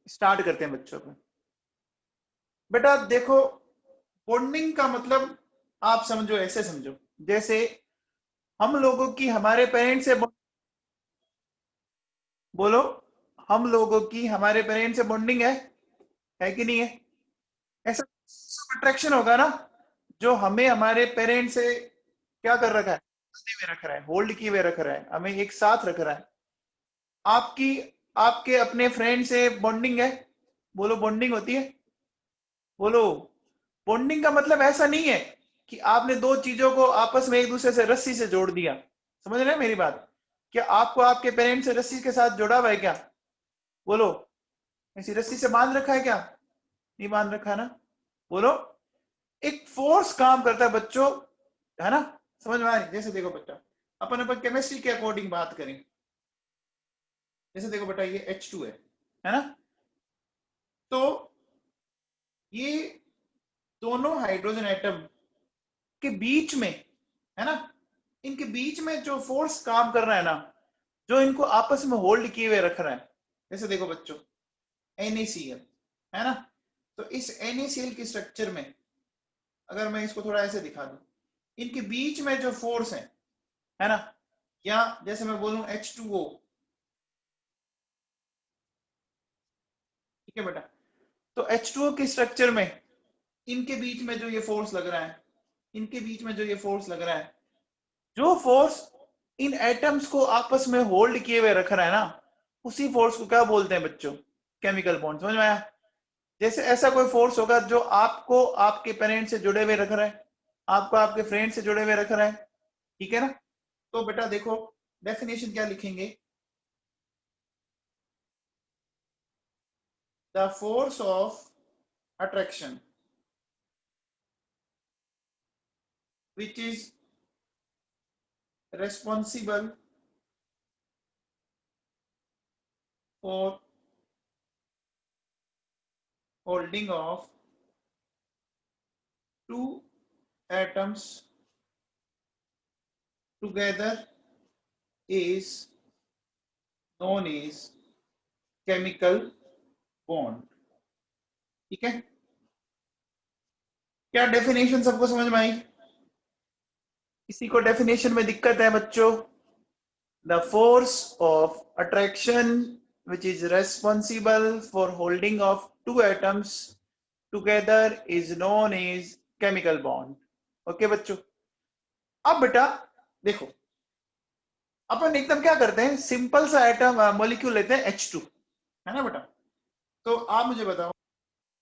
Start करते हैं बच्चों को। बेटा देखो, बॉन्डिंग का मतलब आप समझो, ऐसे समझो जैसे हम लोगों की हमारे पेरेंट्स से बोलो, हम लोगों की हमारे पेरेंट्स से बॉन्डिंग है कि नहीं है? ऐसा अट्रैक्शन होगा ना जो हमें हमारे पेरेंट्स से क्या कर रखा है, बंधे हुए रख रहा है, होल्ड किए हुए रख रहा है, हमें एक साथ रख रहा है। आपकी आपके अपने फ्रेंड से बॉन्डिंग है, बोलो बॉन्डिंग होती है, बोलो। बॉन्डिंग का मतलब ऐसा नहीं है कि आपने दो चीजों को आपस में एक दूसरे से रस्सी से जोड़ दिया। समझ रहे हैं मेरी बात? क्या आपको आपके पेरेंट्स से रस्सी के साथ जोड़ा हुआ है क्या? बोलो, ऐसी रस्सी से बांध रखा है क्या? नहीं बांध रखा है ना? बोलो। एक फोर्स काम करता है बच्चों, है ना? समझ में आ रही? जैसे देखो बेटा, अपन अपन केमिस्ट्री के अकॉर्डिंग बात करें, जैसे देखो बेटा ये H2 है ना? तो ये दोनों हाइड्रोजन एटम के बीच में, है ना, इनके बीच में जो फोर्स काम कर रहा है ना, जो इनको आपस में होल्ड किए हुए रख रहा है, जैसे देखो बच्चों NaCl, है ना? तो इस NaCl के स्ट्रक्चर में अगर मैं इसको थोड़ा ऐसे दिखा दूं, इनके बीच में जो फोर्स है ना, या जैसे मैं बोलूं H2O, ठीक है बेटा? तो H2O के स्ट्रक्चर में इनके बीच में जो ये फोर्स लग रहा है, इनके बीच में जो ये फोर्स लग रहा है, जो फोर्स इन एटम्स को आपस में होल्ड किए हुए रख रहा है ना, उसी फोर्स को क्या बोलते हैं बच्चों? Chemical bond. समझ में आया? जैसे ऐसा कोई फोर्स होगा जो आपको आपके पेरेंट्स से जुड़े हुए रख रहा है, आपको आपके फ्रेंड से जुड़े हुए रख रहा है, ठीक है ना? तो बेटा देखो, डेफिनेशन क्या लिखेंगे? The force of attraction which is responsible for holding of two atoms together is known as chemical bond। ठीक है? क्या डेफिनेशन सबको समझ में आई? किसी को डेफिनेशन में दिक्कत है बच्चों? The force of attraction which is responsible for holding of two atoms together is known as chemical bond। Okay बच्चों? अब बेटा देखो, अपन एकदम क्या करते हैं, सिंपल सा एटम मॉलिक्यूल लेते हैं H2, है ना बेटा? तो आप मुझे बताओ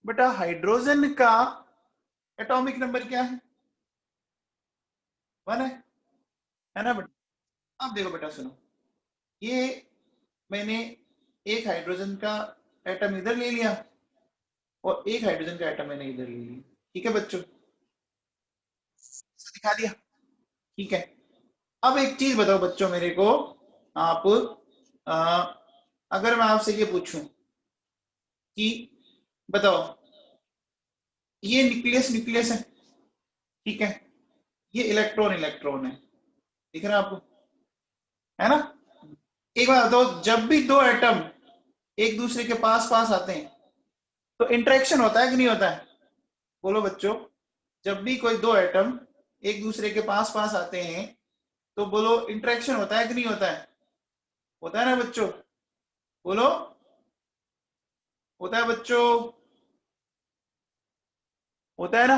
बेटा, हाइड्रोजन का एटॉमिक नंबर क्या है? 1 है ना बेटा? अब देखो बेटा सुनो, ये मैंने एक हाइड्रोजन का एटम इधर ले लिया और एक हाइड्रोजन का एटम मैंने इधर ले लिया, ठीक है बच्चों? दिखा दिया, ठीक है? अब एक चीज बताओ बच्चों मेरे को, आप आ, अगर मैं आपसे ये पूछूं कि बताओ, ये न्यूक्लियस न्यूक्लियस है, ठीक है? ये इलेक्ट्रॉन इलेक्ट्रॉन है, दिख रहा है आपको? है ना? एक बात बताओ, जब भी दो एटम एक दूसरे के पास पास आते हैं तो इंटरेक्शन होता है कि नहीं होता है? बोलो बच्चों, जब भी कोई दो एटम एक दूसरे के पास पास आते हैं तो बोलो इंटरेक्शन होता है कि नहीं होता है? होता है ना बच्चों? बोलो, होता है बच्चों? होता है ना?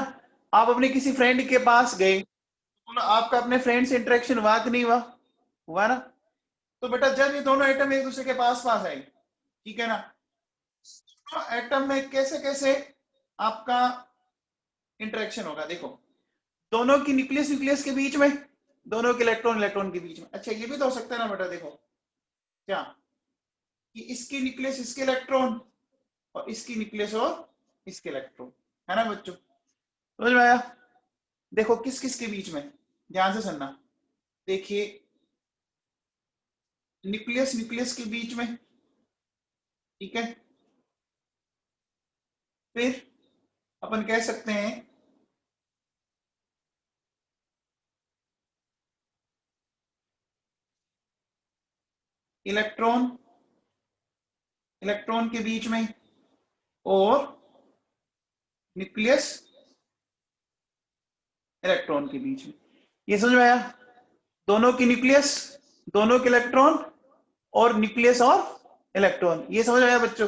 आप अपने किसी फ्रेंड के पास गए, बोलो आपका अपने फ्रेंड से इंटरेक्शन हुआ कि नहीं हुआ? हुआ ना? तो बेटा जब ये दोनों एटम एक दूसरे के पास पास आए, ठीक है ना, तो एटम में कैसे कैसे आपका इंटरेक्शन होगा? देखो, दोनों की न्यूक्लियस न्यूक्लियस के बीच में, दोनों के इलेक्ट्रॉन इलेक्ट्रॉन के बीच में। अच्छा ये भी तो हो सकता है ना बेटा? देखो क्या, कि इसकी न्यूक्लियस इसके इलेक्ट्रॉन और इसकी न्यूक्लियस और इसके इलेक्ट्रॉन, है ना बच्चों? समझ में आया? देखो किस किस के बीच में, ध्यान से सुनना। देखिए, न्यूक्लियस न्यूक्लियस के बीच में, ठीक है? फिर अपन कह सकते हैं इलेक्ट्रॉन इलेक्ट्रॉन के बीच में, और न्यूक्लियस इलेक्ट्रॉन के बीच में। ये समझ में आया? दोनों की न्यूक्लियस, दोनों के इलेक्ट्रॉन, और न्यूक्लियस और इलेक्ट्रॉन। ये समझ में आया बच्चों?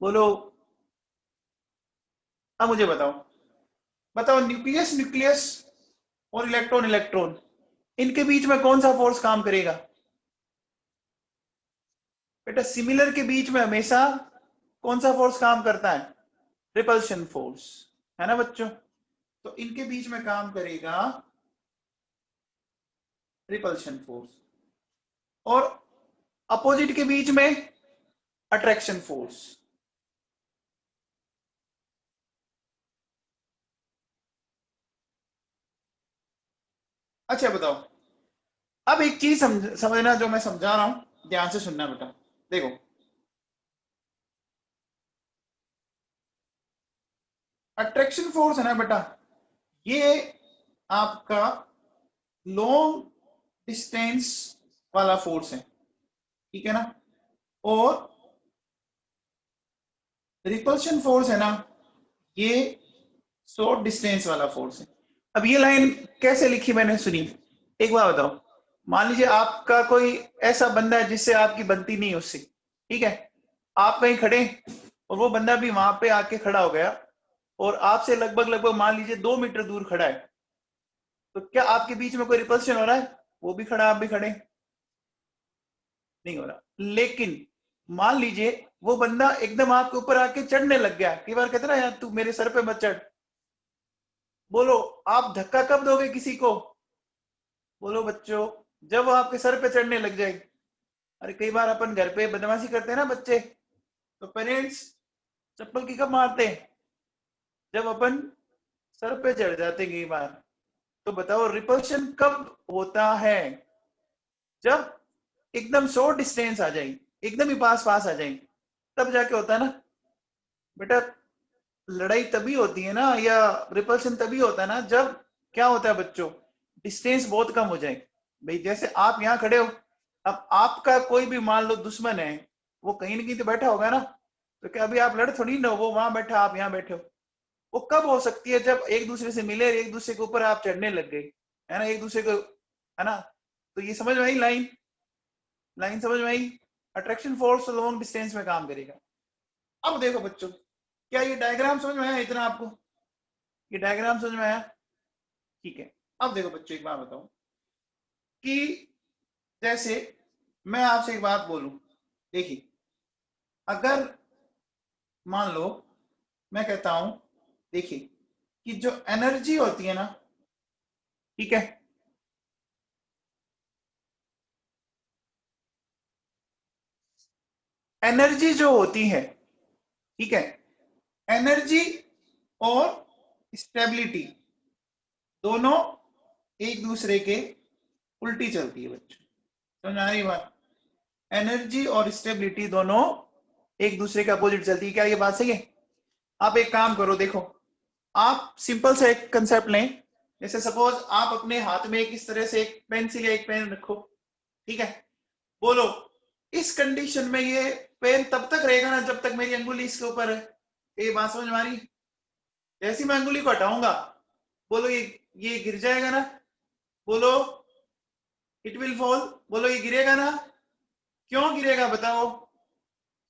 बोलो। अब मुझे बताओ, बताओ न्यूक्लियस न्यूक्लियस और इलेक्ट्रॉन इलेक्ट्रॉन, इनके बीच में कौन सा फोर्स काम करेगा? बेटा सिमिलर के बीच में हमेशा कौन सा फोर्स काम करता है? रिपल्शन फोर्स, है ना बच्चों? तो इनके बीच में काम करेगा रिपल्शन फोर्स, और अपोजिट के बीच में अट्रैक्शन फोर्स। अच्छा बताओ, अब एक चीज समझना, जो मैं समझा रहा हूं ध्यान से सुनना बेटा। देखो, अट्रैक्शन फोर्स है ना बेटा, ये आपका लॉन्ग डिस्टेंस वाला फोर्स है, ठीक है ना? और रिपल्शन फोर्स है ना, ये शॉर्ट डिस्टेंस वाला फोर्स है। अब ये लाइन कैसे लिखी मैंने, सुनी। एक बार बताओ, मान लीजिए आपका कोई ऐसा बंदा है जिससे आपकी बनती नहीं है उससे, ठीक है? आप कहीं खड़े और वो बंदा भी वहां पे आके खड़ा हो गया, और आपसे लगभग लगभग मान लीजिए 2 मीटर दूर खड़ा है, तो क्या आपके बीच में कोई रिपल्शन हो रहा है? वो भी खड़ा, आप भी खड़े, नहीं हो रहा। लेकिन मान लीजिए वो बंदा एकदम आपके ऊपर आके चढ़ने लग गया। कई बार कहते ना, यार तू मेरे सर पे मत चढ़। बोलो, आप धक्का कब दोगे किसी को? बोलो बच्चों, जब वो आपके सर पे चढ़ने लग जाए। अरे कई बार अपन घर पे बदमाशी करते हैं ना बच्चे, तो पेरेंट्स चप्पल की कब मारते हैं? जब अपन सर पे चढ़ जाते कई बार। तो बताओ रिपल्शन कब होता है? जब एकदम शॉर्ट डिस्टेंस आ जाए, एकदम ही पास पास आ जाए, तब जाके होता है ना बेटा। लड़ाई तभी होती है ना, या रिपल्शन तभी होता है ना, जब क्या होता है बच्चों, डिस्टेंस बहुत कम हो जाए। भाई जैसे आप यहाँ खड़े हो, अब आपका कोई भी मान लो दुश्मन है, वो कहीं ना कहीं तो बैठा होगा ना, तो क्या अभी आप लड़ थोड़ी ना हो, वो वहां बैठा आप यहाँ बैठे हो। वो कब हो सकती है? जब एक दूसरे से मिले, एक दूसरे के ऊपर आप चढ़ने लग गए, है ना, एक दूसरे को, है ना? तो ये समझ में आई लाइन? लाइन समझ में आई? अट्रैक्शन फोर्स लॉन्ग डिस्टेंस में काम करेगा। अब देखो बच्चों, क्या ये डायग्राम समझ में आया इतना आपको? ये डायग्राम समझ में आया? ठीक है। अब देखो बच्चों, एक बात बताओ कि जैसे मैं आपसे एक बात बोलूं, देखिए, अगर मान लो मैं कहता हूं, देखिए, कि जो एनर्जी होती है ना, ठीक है, एनर्जी जो होती है, ठीक है, एनर्जी और स्टेबिलिटी दोनों एक दूसरे के उल्टी चलती है बच्चों। समझ आ रही बात? एनर्जी और स्टेबिलिटी दोनों एक दूसरे के अपोजिट चलती है। क्या ये बात सही है? आप एक काम करो, देखो, आप सिंपल से एक कंसेप्ट लें। जैसे सपोज आप अपने हाथ में एक इस तरह से एक पेंसिल या एक पेन रखो, ठीक है? बोलो, इस कंडीशन में ये पेन तब तक रहेगा ना जब तक मेरी अंगुली इसके ऊपर है। ये बात समझ में आ रही? जैसे मैं अंगुली को हटाऊंगा, बोलो ये गिर जाएगा ना? बोलो, इट विल फॉल। बोलो, ये गिरेगा ना? क्यों गिरेगा बताओ?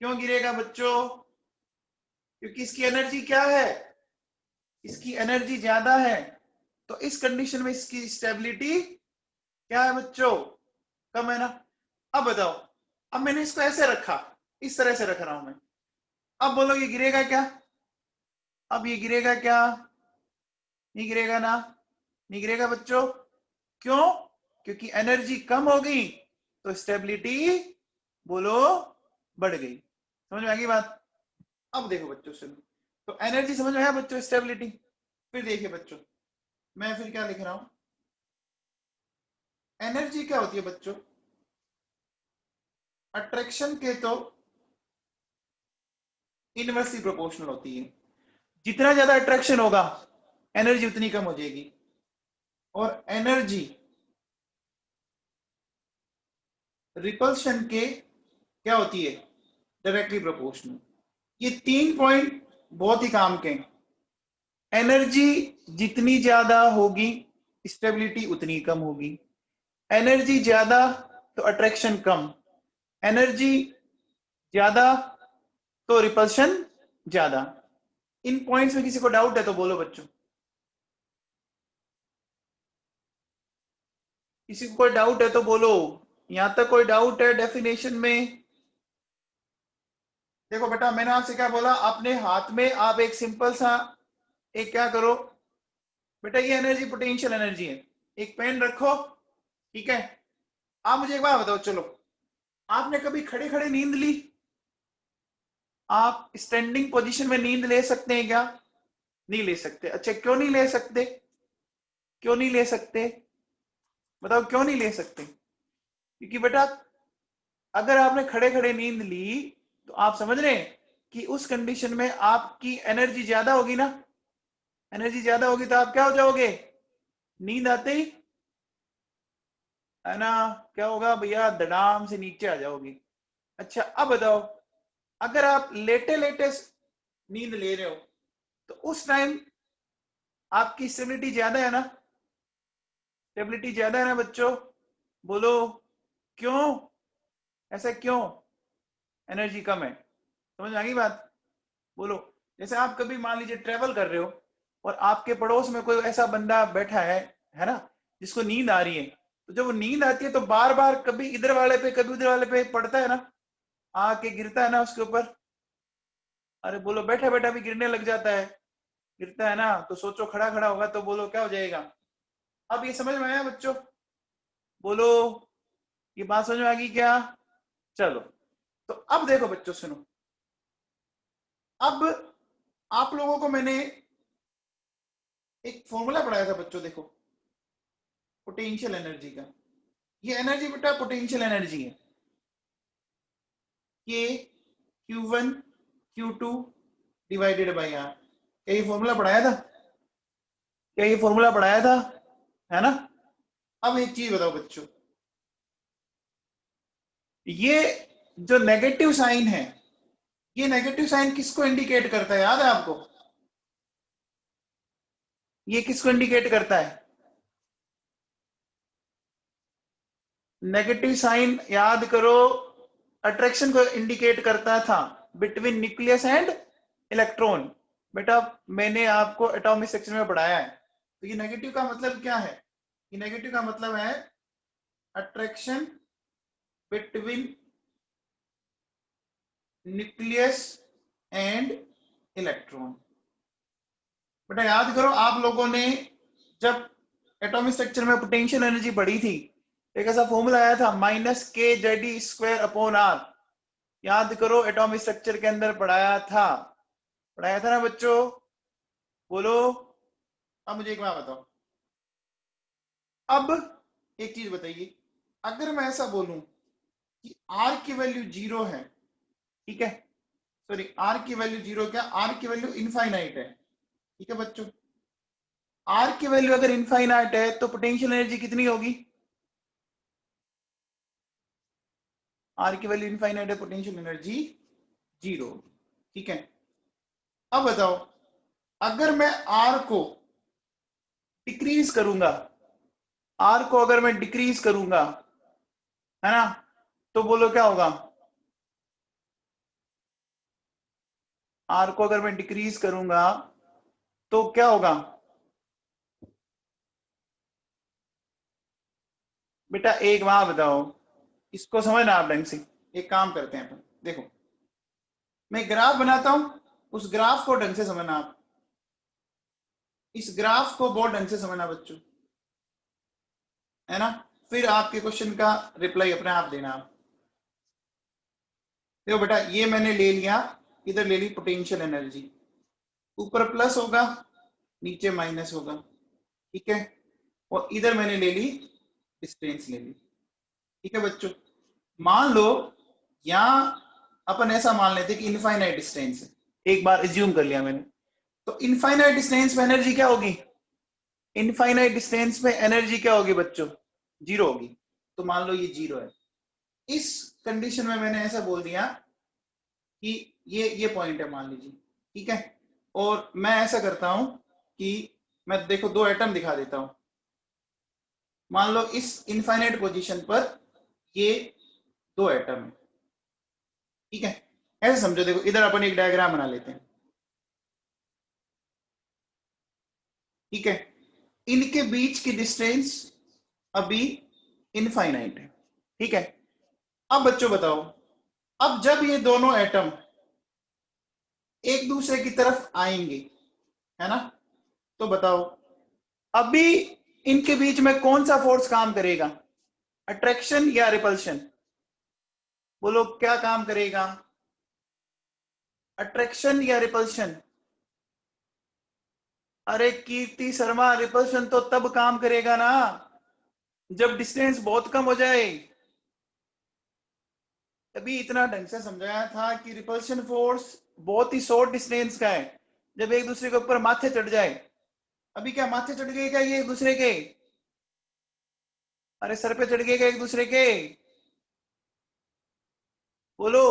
क्यों गिरेगा बच्चों? क्योंकि इसकी एनर्जी क्या है? इसकी एनर्जी ज्यादा है। तो इस कंडीशन में इसकी स्टेबिलिटी क्या है बच्चों? कम है ना? अब बताओ, अब मैंने इसको ऐसे रखा, इस तरह से रख रहा हूं मैं। अब बोलो, ये गिरेगा क्या? अब ये गिरेगा क्या? नहीं गिरेगा ना? नहीं गिरेगा बच्चों। क्यों? क्योंकि एनर्जी कम हो गई, तो स्टेबिलिटी, बोलो, बढ़ गई। समझ में आ गई बात? अब देखो बच्चों, सुनो, तो एनर्जी समझ में आया बच्चों, स्टेबिलिटी। फिर देखिए बच्चों, मैं फिर क्या लिख रहा हूं। एनर्जी क्या होती है बच्चों? अट्रैक्शन के तो इनवर्सली प्रोपोर्शनल होती है। जितना ज्यादा अट्रैक्शन होगा, एनर्जी उतनी कम हो जाएगी। और एनर्जी रिपल्शन के क्या होती है? Directly proportional. ये 3 पॉइंट बहुत ही काम के हैं। एनर्जी जितनी ज्यादा होगी स्टेबिलिटी उतनी कम होगी, एनर्जी ज्यादा तो अट्रैक्शन कम, एनर्जी ज्यादा तो रिपल्शन ज्यादा। इन पॉइंट्स में किसी को डाउट है तो बोलो बच्चों, किसी को कोई डाउट है तो बोलो। यहां तक कोई डाउट है डेफिनेशन में? देखो बेटा, मैंने आपसे क्या बोला, अपने हाथ में आप एक सिंपल सा एक क्या करो बेटा, ये एनर्जी पोटेंशियल एनर्जी है, एक पेन रखो, ठीक है। आप मुझे एक बात बताओ, चलो, आपने कभी खड़े खड़े नींद ली? आप स्टैंडिंग पोजीशन में नींद ले सकते हैं क्या? नहीं ले सकते। अच्छा, क्यों नहीं ले सकते? क्यों नहीं ले सकते बताओ, क्यों नहीं ले सकते? क्योंकि बेटा, अगर आपने खड़े खड़े नींद ली तो आप समझ रहे हैं कि उस कंडीशन में आपकी एनर्जी ज्यादा होगी ना। एनर्जी ज्यादा होगी तो आप क्या हो जाओगे, नींद आते ही, है ना, क्या होगा भैया, धड़ाम से नीचे आ जाओगे। अच्छा, अब बताओ, अगर आप लेटे लेटे नींद ले रहे हो तो उस टाइम आपकी स्टेबिलिटी ज्यादा है ना, स्टेबिलिटी ज्यादा है ना बच्चों, बोलो क्यों? ऐसा क्यों? एनर्जी कम है, समझ में आ गई बात? बोलो। जैसे आप कभी मान लीजिए ट्रेवल कर रहे हो और आपके पड़ोस में कोई ऐसा बंदा बैठा है ना, जिसको नींद आ रही है, तो जब वो नींद आती है तो बार बार कभी इधर वाले पे कभी उधर वाले पे पड़ता है ना, आके गिरता है ना उसके ऊपर। अरे बोलो, बैठा बैठा भी गिरने लग जाता है, गिरता है ना, तो सोचो खड़ा खड़ा होगा तो बोलो क्या हो जाएगा। अब ये समझ में आया बच्चों? बोलो, ये बात समझ में आ गई क्या? चलो, तो अब देखो बच्चों, सुनो, अब आप लोगों को मैंने एक फॉर्मूला पढ़ाया था बच्चों, देखो, पोटेंशियल एनर्जी का। ये एनर्जी बेटा पोटेंशियल एनर्जी है, के Q1 Q2 divided by are. क्या ये फॉर्मूला पढ़ाया था? क्या ये फॉर्मूला पढ़ाया था? है ना। अब एक चीज बताओ बच्चों, ये जो नेगेटिव साइन है, ये नेगेटिव साइन किसको इंडिकेट करता है, याद है आपको? ये किसको इंडिकेट करता है? नेगेटिव साइन याद करो, अट्रैक्शन को इंडिकेट करता था बिटवीन न्यूक्लियस एंड इलेक्ट्रॉन। बेटा, मैंने आपको एटॉमिक सेक्शन में पढ़ाया है। तो ये नेगेटिव का मतलब क्या है? ये नेगेटिव का मतलब है attraction between nucleus and electron. बेटा याद करो, आप लोगों ने जब एटॉमिक स्ट्रक्चर में पोटेंशियल एनर्जी पढ़ी थी, एक ऐसा फॉर्मूला आया था -kZe²/r। याद करो, एटॉमिक स्ट्रक्चर के अंदर पढ़ाया था, पढ़ाया था ना बच्चों? बोलो। अब मुझे एक बात बताओ, अब एक चीज बताइए, अगर मैं ऐसा बोलूं कि आर की वैल्यू 0 है, ठीक है, सॉरी, आर की वैल्यू 0, क्या आर की वैल्यू इनफाइनाइट है, ठीक है बच्चों? आर की वैल्यू अगर इनफाइनाइट है तो पोटेंशियल एनर्जी कितनी होगी? आर की वैल्यू इनफाइनाइट है, पोटेंशियल एनर्जी 0, ठीक है। अब बताओ, अगर मैं आर को डिक्रीज करूंगा, आर को अगर मैं डिक्रीज करूंगा, है ना, तो बोलो क्या होगा? आर को अगर मैं डिक्रीज करूंगा तो क्या होगा? बेटा एक बात बताओ, इसको समझना आप ढंग से। एक काम करते हैं अपन, देखो, मैं ग्राफ बनाता हूं, उस ग्राफ को ढंग से समझना आप, इस ग्राफ को बहुत ढंग से समझना बच्चों, है ना, फिर आपके क्वेश्चन का रिप्लाई अपने आप देना आप। देखो बेटा, ये मैंने ले लिया, इधर ले ली पोटेंशियल एनर्जी, ऊपर प्लस होगा, नीचे माइनस होगा, ठीक है, और इधर मैंने ले ली डिस्टेंस ले ली, ठीक है बच्चों। मान लो यहां अपन ऐसा मान लेते कि इनफाइनाइट डिस्टेंस है, एक बार एज्यूम कर लिया मैंने, तो इनफाइनाइट डिस्टेंस में एनर्जी क्या होगी? इनफाइनाइट डिस्टेंस में एनर्जी क्या होगी बच्चों? 0 होगी। तो मान लो ये 0 है, इस कंडीशन में मैंने ऐसा बोल दिया कि ये पॉइंट है मान लीजिए, ठीक है। और मैं ऐसा करता हूं कि मैं देखो दो एटम दिखा देता हूं। मान लो इस इनफाइनाइट पोजीशन पर ये दो एटम है, ठीक है। ऐसे समझो, देखो इधर अपन एक डायग्राम बना लेते हैं, ठीक है। इनके बीच की डिस्टेंस अभी इनफाइनाइट है, ठीक है। अब बच्चों बताओ, अब जब ये दोनों एटम एक दूसरे की तरफ आएंगे, है ना, तो बताओ अभी इनके बीच में कौन सा फोर्स काम करेगा, अट्रैक्शन या रिपल्शन? बोलो क्या काम करेगा, अट्रैक्शन या रिपल्शन? अरे कीर्ति शर्मा, रिपल्शन तो तब काम करेगा ना जब डिस्टेंस बहुत कम हो जाए। तभी इतना ढंग से समझाया था कि रिपल्शन फोर्स बहुत ही शॉर्ट डिस्टेंस का है, जब एक दूसरे के ऊपर माथे चढ़ जाए। अभी क्या माथे चढ़ गए क्या ये एक दूसरे के? अरे सर पे चढ़ गए क्या एक दूसरे के? बोलो।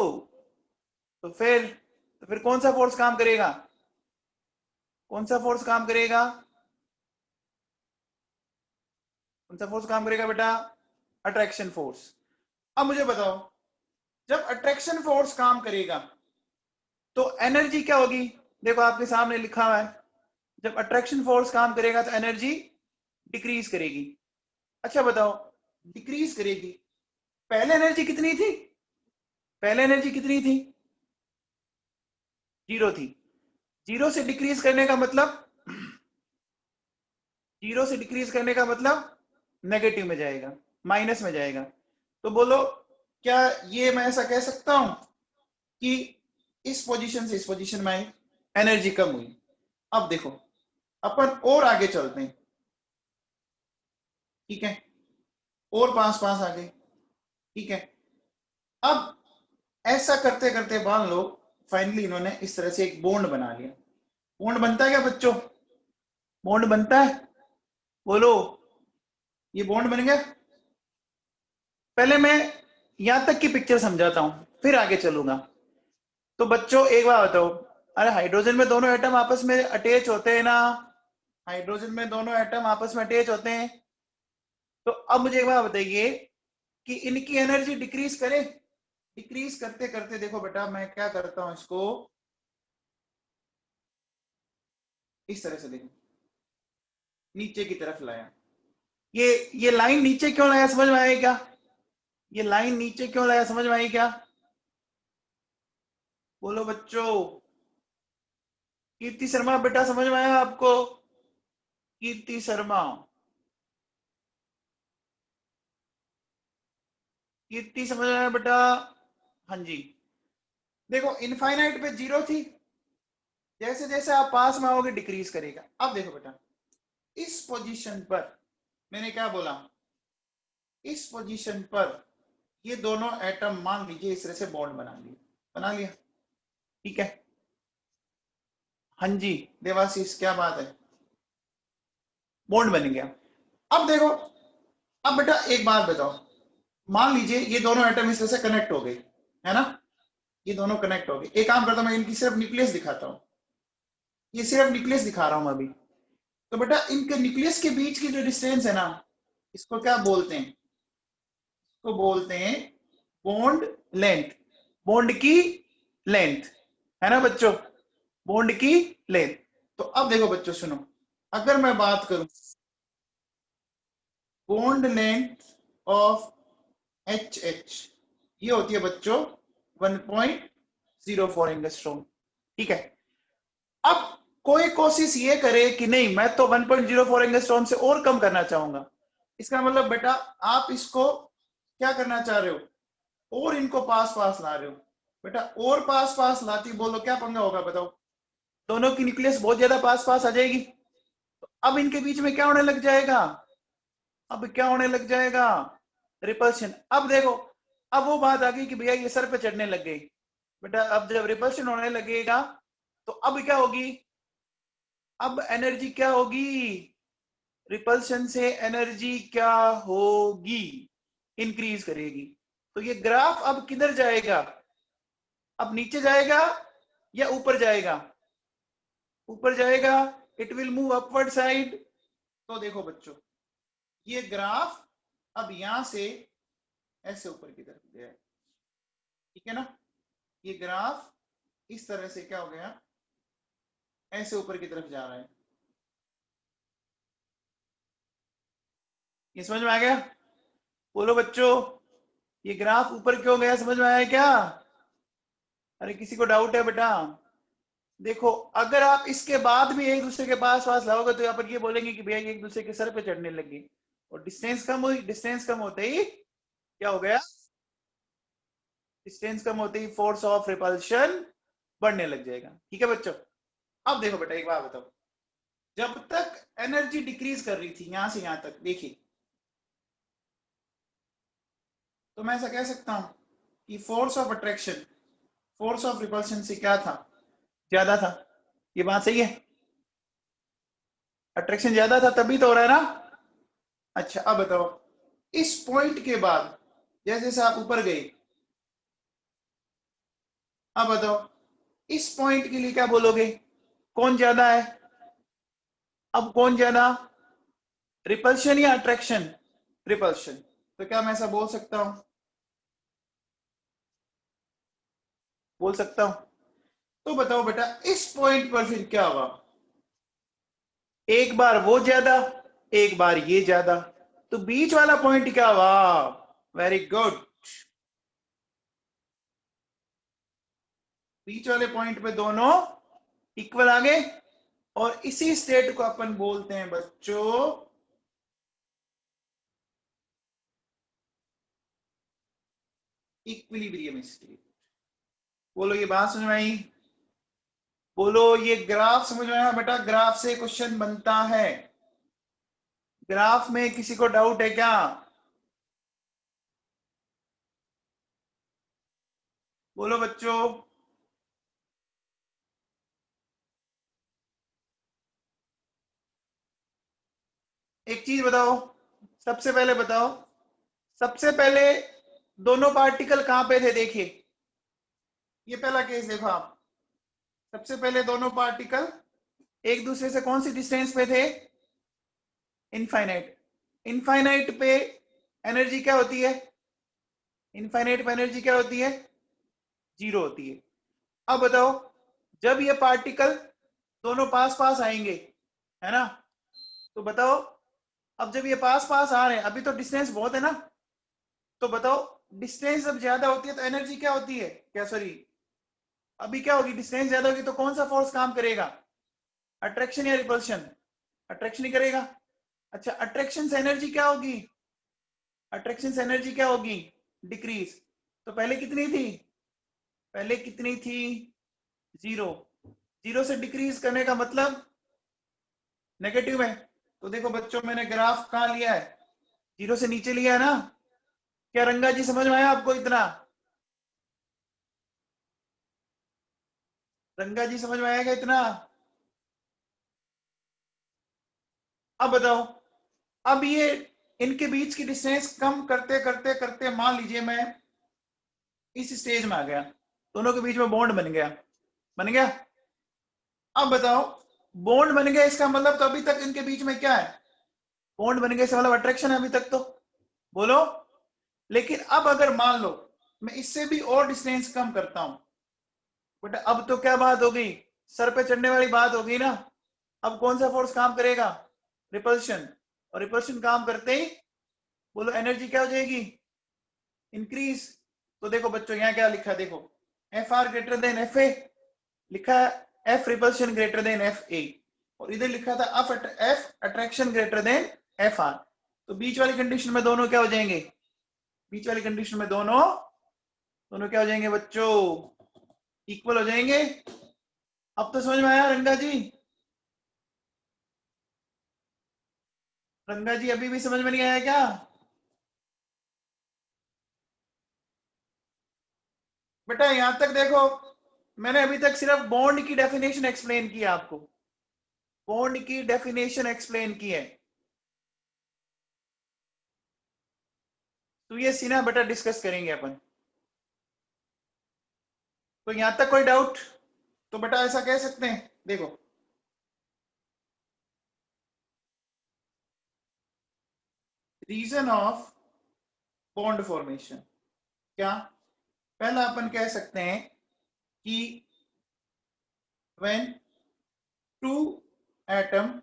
तो फिर कौन सा फोर्स काम करेगा, कौन सा फोर्स काम करेगा, कौन सा फोर्स काम करेगा बेटा, अट्रैक्शन फोर्स। अब मुझे बताओ, जब अट्रैक्शन फोर्स काम करेगा तो एनर्जी क्या होगी? देखो आपके सामने लिखा हुआ है, जब अट्रैक्शन फोर्स काम करेगा तो एनर्जी डिक्रीज करेगी। अच्छा बताओ, डिक्रीज करेगी, पहले एनर्जी कितनी थी, पहले एनर्जी कितनी थी? जीरो थी। जीरो से डिक्रीज करने का मतलब, जीरो से डिक्रीज करने का मतलब नेगेटिव में जाएगा, माइनस में जाएगा। तो बोलो क्या ये मैं ऐसा कह सकता हूं कि इस पोजीशन से इस पोजीशन में आई, एनर्जी कम हुई। अब देखो अपन और आगे चलते हैं, ठीक है, और पास पास आ गए, ठीक है। अब ऐसा करते करते मान लो फाइनली इन्होंने इस तरह से एक बॉन्ड बना लिया। बॉन्ड बनता है क्या बच्चों, बॉन्ड बनता है? बोलो, ये बॉन्ड बन गया। पहले मैं यहां तक की पिक्चर समझाता हूं, फिर आगे चलूंगा। तो बच्चों एक बात बताओ, अरे हाइड्रोजन में दोनों एटम आपस में अटैच होते हैं ना, हाइड्रोजन में दोनों एटम आपस में अटैच होते हैं। तो अब मुझे एक बात बताइए कि इनकी एनर्जी डिक्रीज करे, डिक्रीज करते करते देखो बेटा मैं क्या करता हूं, इसको इस तरह से देखो नीचे की तरफ लाया। ये लाइन नीचे क्यों लाया समझ में आया क्या, ये लाइन नीचे क्यों लाया समझ में आई क्या? बोलो बच्चों। कीर्ति शर्मा बेटा समझ में आया आपको, कीर्ति शर्मा, कीर्ति समझ में आया बेटा? हाँ जी। देखो इनफाइनाइट पे जीरो थी, जैसे जैसे आप पास में आओगे डिक्रीज करेगा। अब देखो बेटा इस पोजीशन पर मैंने क्या बोला, इस पोजीशन पर ये दोनों एटम मान लीजिए इस तरह से बॉन्ड बना लिया, बना लिया, ठीक है। हाँ जी देवाशीष क्या बात है, बॉन्ड बन गया। अब देखो, अब बेटा एक बात बताओ, मान लीजिए ये दोनों एटम इस तरह से कनेक्ट हो गए, है ना, ये दोनों कनेक्ट हो गए। एक काम करता हूं, मैं इनकी सिर्फ न्यूक्लियस दिखाता हूं, ये सिर्फ न्यूक्लियस दिखा रहा हूं अभी। तो बेटा इनके न्यूक्लियस के बीच की जो डिस्टेंस है ना, इसको क्या बोलते हैं, इसको बोलते हैं बॉन्ड लेंथ, बॉन्ड की लेंथ, है ना बच्चों, बॉन्ड की लेंथ। तो अब देखो बच्चों सुनो, अगर मैं बात करूं bond length of H H, ये होती है बच्चों 1.04 एंगस्ट्रॉम, ठीक है। अब कोई कोशिश ये करे कि नहीं मैं तो 1.04 एंगस्ट्रॉम से और कम करना चाहूंगा, इसका मतलब बेटा आप इसको क्या करना चाह रहे हो, और इनको पास पास ला रहे हो। बेटा और पास पास लाती बोलो क्या पंगा होगा बताओ, दोनों की न्यूक्लियस बहुत ज्यादा पास पास आ जाएगी। तो अब इनके बीच में क्या होने लग जाएगा, अब क्या होने लग जाएगा, रिपल्शन। अब देखो, अब वो बात आ गई कि भैया ये सर पे चढ़ने लग गई। बेटा अब जब रिपल्शन होने लगेगा तो अब क्या होगी, अब एनर्जी क्या होगी, रिपल्शन से एनर्जी क्या होगी, इंक्रीज करेगी। तो ये ग्राफ अब किधर जाएगा, अब नीचे जाएगा या ऊपर जाएगा? ऊपर जाएगा, it will move upward side. तो देखो बच्चों, ये ग्राफ अब यहां से ऐसे ऊपर की तरफ गया है, ठीक है ना? ये ग्राफ इस तरह से क्या हो गया, ऐसे ऊपर की तरफ जा रहा है। ये समझ में आ गया? बोलो बच्चों, ये ग्राफ ऊपर क्यों गया, समझ में आया क्या? अरे किसी को डाउट है बेटा? देखो, अगर आप इसके बाद भी एक दूसरे के पास लाओगे तो यहाँ पर ये बोलेंगे कि भैया ये एक दूसरे के सर पे चढ़ने लगी, और डिस्टेंस कम हुई, डिस्टेंस कम होते ही क्या हो गया, डिस्टेंस कम होते ही फोर्स ऑफ रिपल्शन बढ़ने लग जाएगा। ठीक है बच्चों? अब देखो बेटा, एक बात बताओ, जब तक एनर्जी डिक्रीज कर रही थी यहां से यहां तक, देखिए, तो मैं ऐसा कह सकता हूं कि force of attraction force of repulsion से क्या था, ज्यादा था। ये बात सही है? अट्रैक्शन ज्यादा था तभी तो हो रहा है ना। अच्छा, अब बताओ, इस पॉइंट के बाद जैसे जैसे आप ऊपर गए, अब बताओ इस पॉइंट के लिए क्या बोलोगे, कौन ज्यादा है? अब कौन ज्यादा, रिपल्शन या अट्रैक्शन? रिपल्शन। तो क्या मैं ऐसा बोल सकता हूं? बोल सकता हूं। तो बताओ बेटा, इस पॉइंट पर फिर क्या हुआ, एक बार वो ज्यादा, एक बार ये ज्यादा, तो बीच वाला पॉइंट क्या हुआ? वेरी गुड, बीच वाले पॉइंट पे दोनों इक्वल आ गए, और इसी स्टेट को अपन बोलते हैं बच्चों इक्विलिब्रियम स्टेट। बोलो ये बात समझ में आई? बोलो ये ग्राफ समझ में आया बेटा? ग्राफ से क्वेश्चन बनता है। ग्राफ में किसी को डाउट है क्या? बोलो बच्चों। एक चीज बताओ, सबसे पहले बताओ, सबसे पहले दोनों पार्टिकल कहां पे थे, देखिए, ये पहला केस देखो आप। सबसे पहले दोनों पार्टिकल एक दूसरे से कौन सी डिस्टेंस पे थे? इनफाइनाइट। इनफाइनाइट पे एनर्जी क्या होती है? इनफाइनाइट पे एनर्जी क्या होती है? जीरो होती है। अब बताओ, जब ये पार्टिकल दोनों पास पास आएंगे, है ना, तो बताओ, अब जब ये पास पास आ रहे हैं, अभी तो डिस्टेंस बहुत है ना, तो बताओ, डिस्टेंस जब ज्यादा होती है तो एनर्जी क्या होती है, क्या सॉरी, अभी क्या होगी, डिस्टेंस ज्यादा होगी तो कौन सा फोर्स काम करेगा, अट्रैक्शन या रिपल्शन? अट्रैक्शन ही करेगा। अच्छा, अट्रैक्शन से एनर्जी क्या होगी, अट्रैक्शन से एनर्जी क्या होगी, डिक्रीज। तो पहले कितनी थी, पहले कितनी थी, जीरो। जीरो से डिक्रीज करने का मतलब नेगेटिव है। तो देखो बच्चों, मैंने ग्राफ कहां लिया है, जीरो से नीचे लिया है ना। क्या रंगा जी समझ में आया आपको इतना? रंगा जी समझ में आएगा इतना? अब बताओ, अब ये इनके बीच की डिस्टेंस कम करते करते करते मान लीजिए मैं इस स्टेज में आ गया, दोनों के बीच में बॉन्ड बन गया, बन गया। अब बताओ, बॉन्ड बन गया इसका मतलब तो अभी तक इनके बीच में क्या है, बॉन्ड बन गया, इसका मतलब अट्रैक्शन है अभी तक तो। बोलो। लेकिन अब अगर मान लो मैं इससे भी और डिस्टेंस कम करता हूं, बट अब तो क्या बात हो गई, सर पे चढ़ने वाली बात हो गई ना। अब कौन सा फोर्स काम करेगा, रिपल्शन। और रिपल्शन काम करते ही बोलो एनर्जी क्या हो जाएगी, इंक्रीज। तो देखो बच्चों, यहाँ क्या लिखा है, देखो, F R greater than F A लिखा है, F repulsion greater than F A, और इधर लिखा था F attraction greater than F R. तो बीच वाली कंडीशन में दोनों क्या हो जाएंगे, बीच वाली कंडीशन में दोनों दोनों क्या हो जाएंगे बच्चों, इक्वल हो जाएंगे। अब तो समझ में आया रंगा जी? रंगा जी अभी भी समझ में नहीं आया क्या? बेटा यहां तक देखो, मैंने अभी तक सिर्फ बॉन्ड की डेफिनेशन एक्सप्लेन की आपको, बॉन्ड की डेफिनेशन एक्सप्लेन की है। तो ये सीना बेटा डिस्कस करेंगे अपन। तो यहां तक कोई डाउट? तो बेटा ऐसा कह सकते हैं, देखो रीजन ऑफ बॉन्ड फॉर्मेशन क्या, पहला अपन कह सकते हैं कि when two atom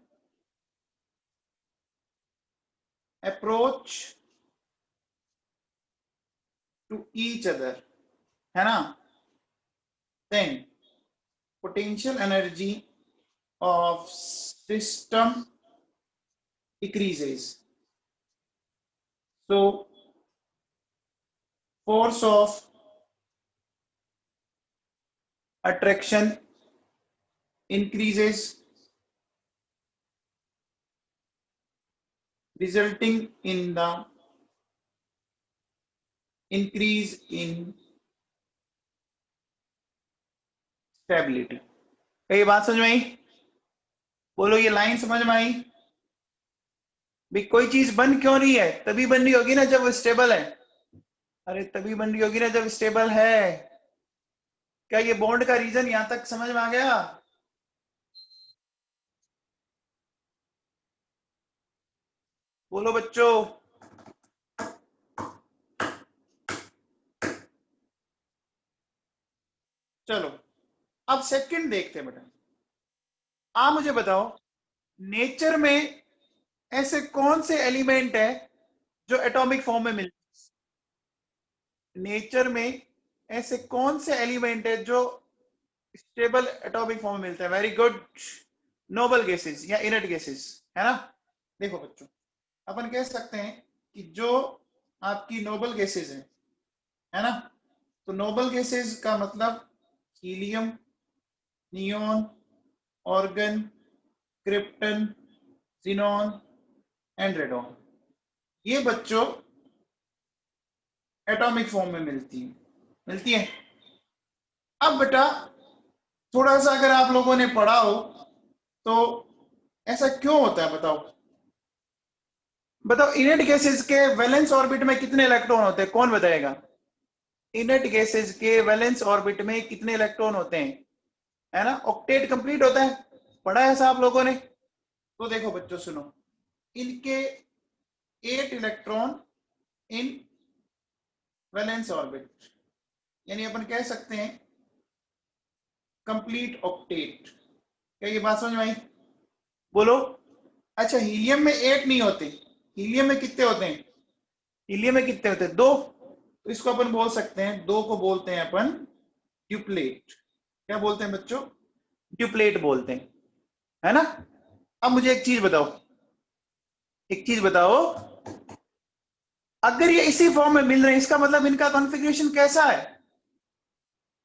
approach to each other, है ना, then potential energy of system decreases, so force of attraction increases, resulting in the increase in stability। ये बात समझ में आई? बोलो ये लाइन समझ में आई? भी कोई चीज बन क्यों रही है, तभी बन रही होगी ना जब वो स्टेबल है। अरे तभी बन रही होगी ना जब स्टेबल है। क्या ये बॉन्ड का रीजन यहां तक समझ में आ गया? बोलो बच्चों। चलो अब सेकंड देखते हैं बेटा। आप मुझे बताओ नेचर में ऐसे कौन से एलिमेंट है जो एटॉमिक फॉर्म में मिलते हैं? नेचर में ऐसे कौन से एलिमेंट है जो स्टेबल एटॉमिक फॉर्म में मिलते हैं? Very good. नोबल गैसेस या इनर्ट गैसेस, है ना। देखो बच्चों, अपन कह सकते हैं कि जो आपकी नोबल गैसेस है ना, तो नोबल गैसेस का मतलब helium, neon, organ, krypton, xenon and radon, ये बच्चों एटॉमिक फॉर्म में मिलती है। अब बेटा थोड़ा सा अगर आप लोगों ने पढ़ा हो तो ऐसा क्यों होता है बताओ? बताओ इनर्ट गैसेस के वैलेंस ऑर्बिट में कितने इलेक्ट्रॉन होते हैं, कौन बताएगा? इनर्ट गैसेस के वैलेंस ऑर्बिट में कितने इलेक्ट्रॉन होते हैं? है ना, ऑक्टेट कंप्लीट होता है, पढ़ा है ऐसा आप लोगों ने? तो देखो बच्चों सुनो, इनके 8 इलेक्ट्रॉन इन वैलेंस ऑर्बिट, यानी अपन कह सकते हैं कंप्लीट ऑक्टेट। क्या ये बात समझ में आई? बोलो। अच्छा हीलियम में 8 नहीं होते, हीलियम में कितने होते हैं? हीलियम में कितने होते हैं? 2। तो इसको अपन बोल सकते हैं, 2 को बोलते हैं अपन ड्यूप्लेट। क्या बोलते हैं बच्चों? ड्यूप्लेट बोलते हैं, है ना। अब मुझे एक चीज बताओ, एक चीज बताओ, अगर ये इसी फॉर्म में मिल रहे हैं इसका मतलब इनका कॉन्फ़िगरेशन कैसा है?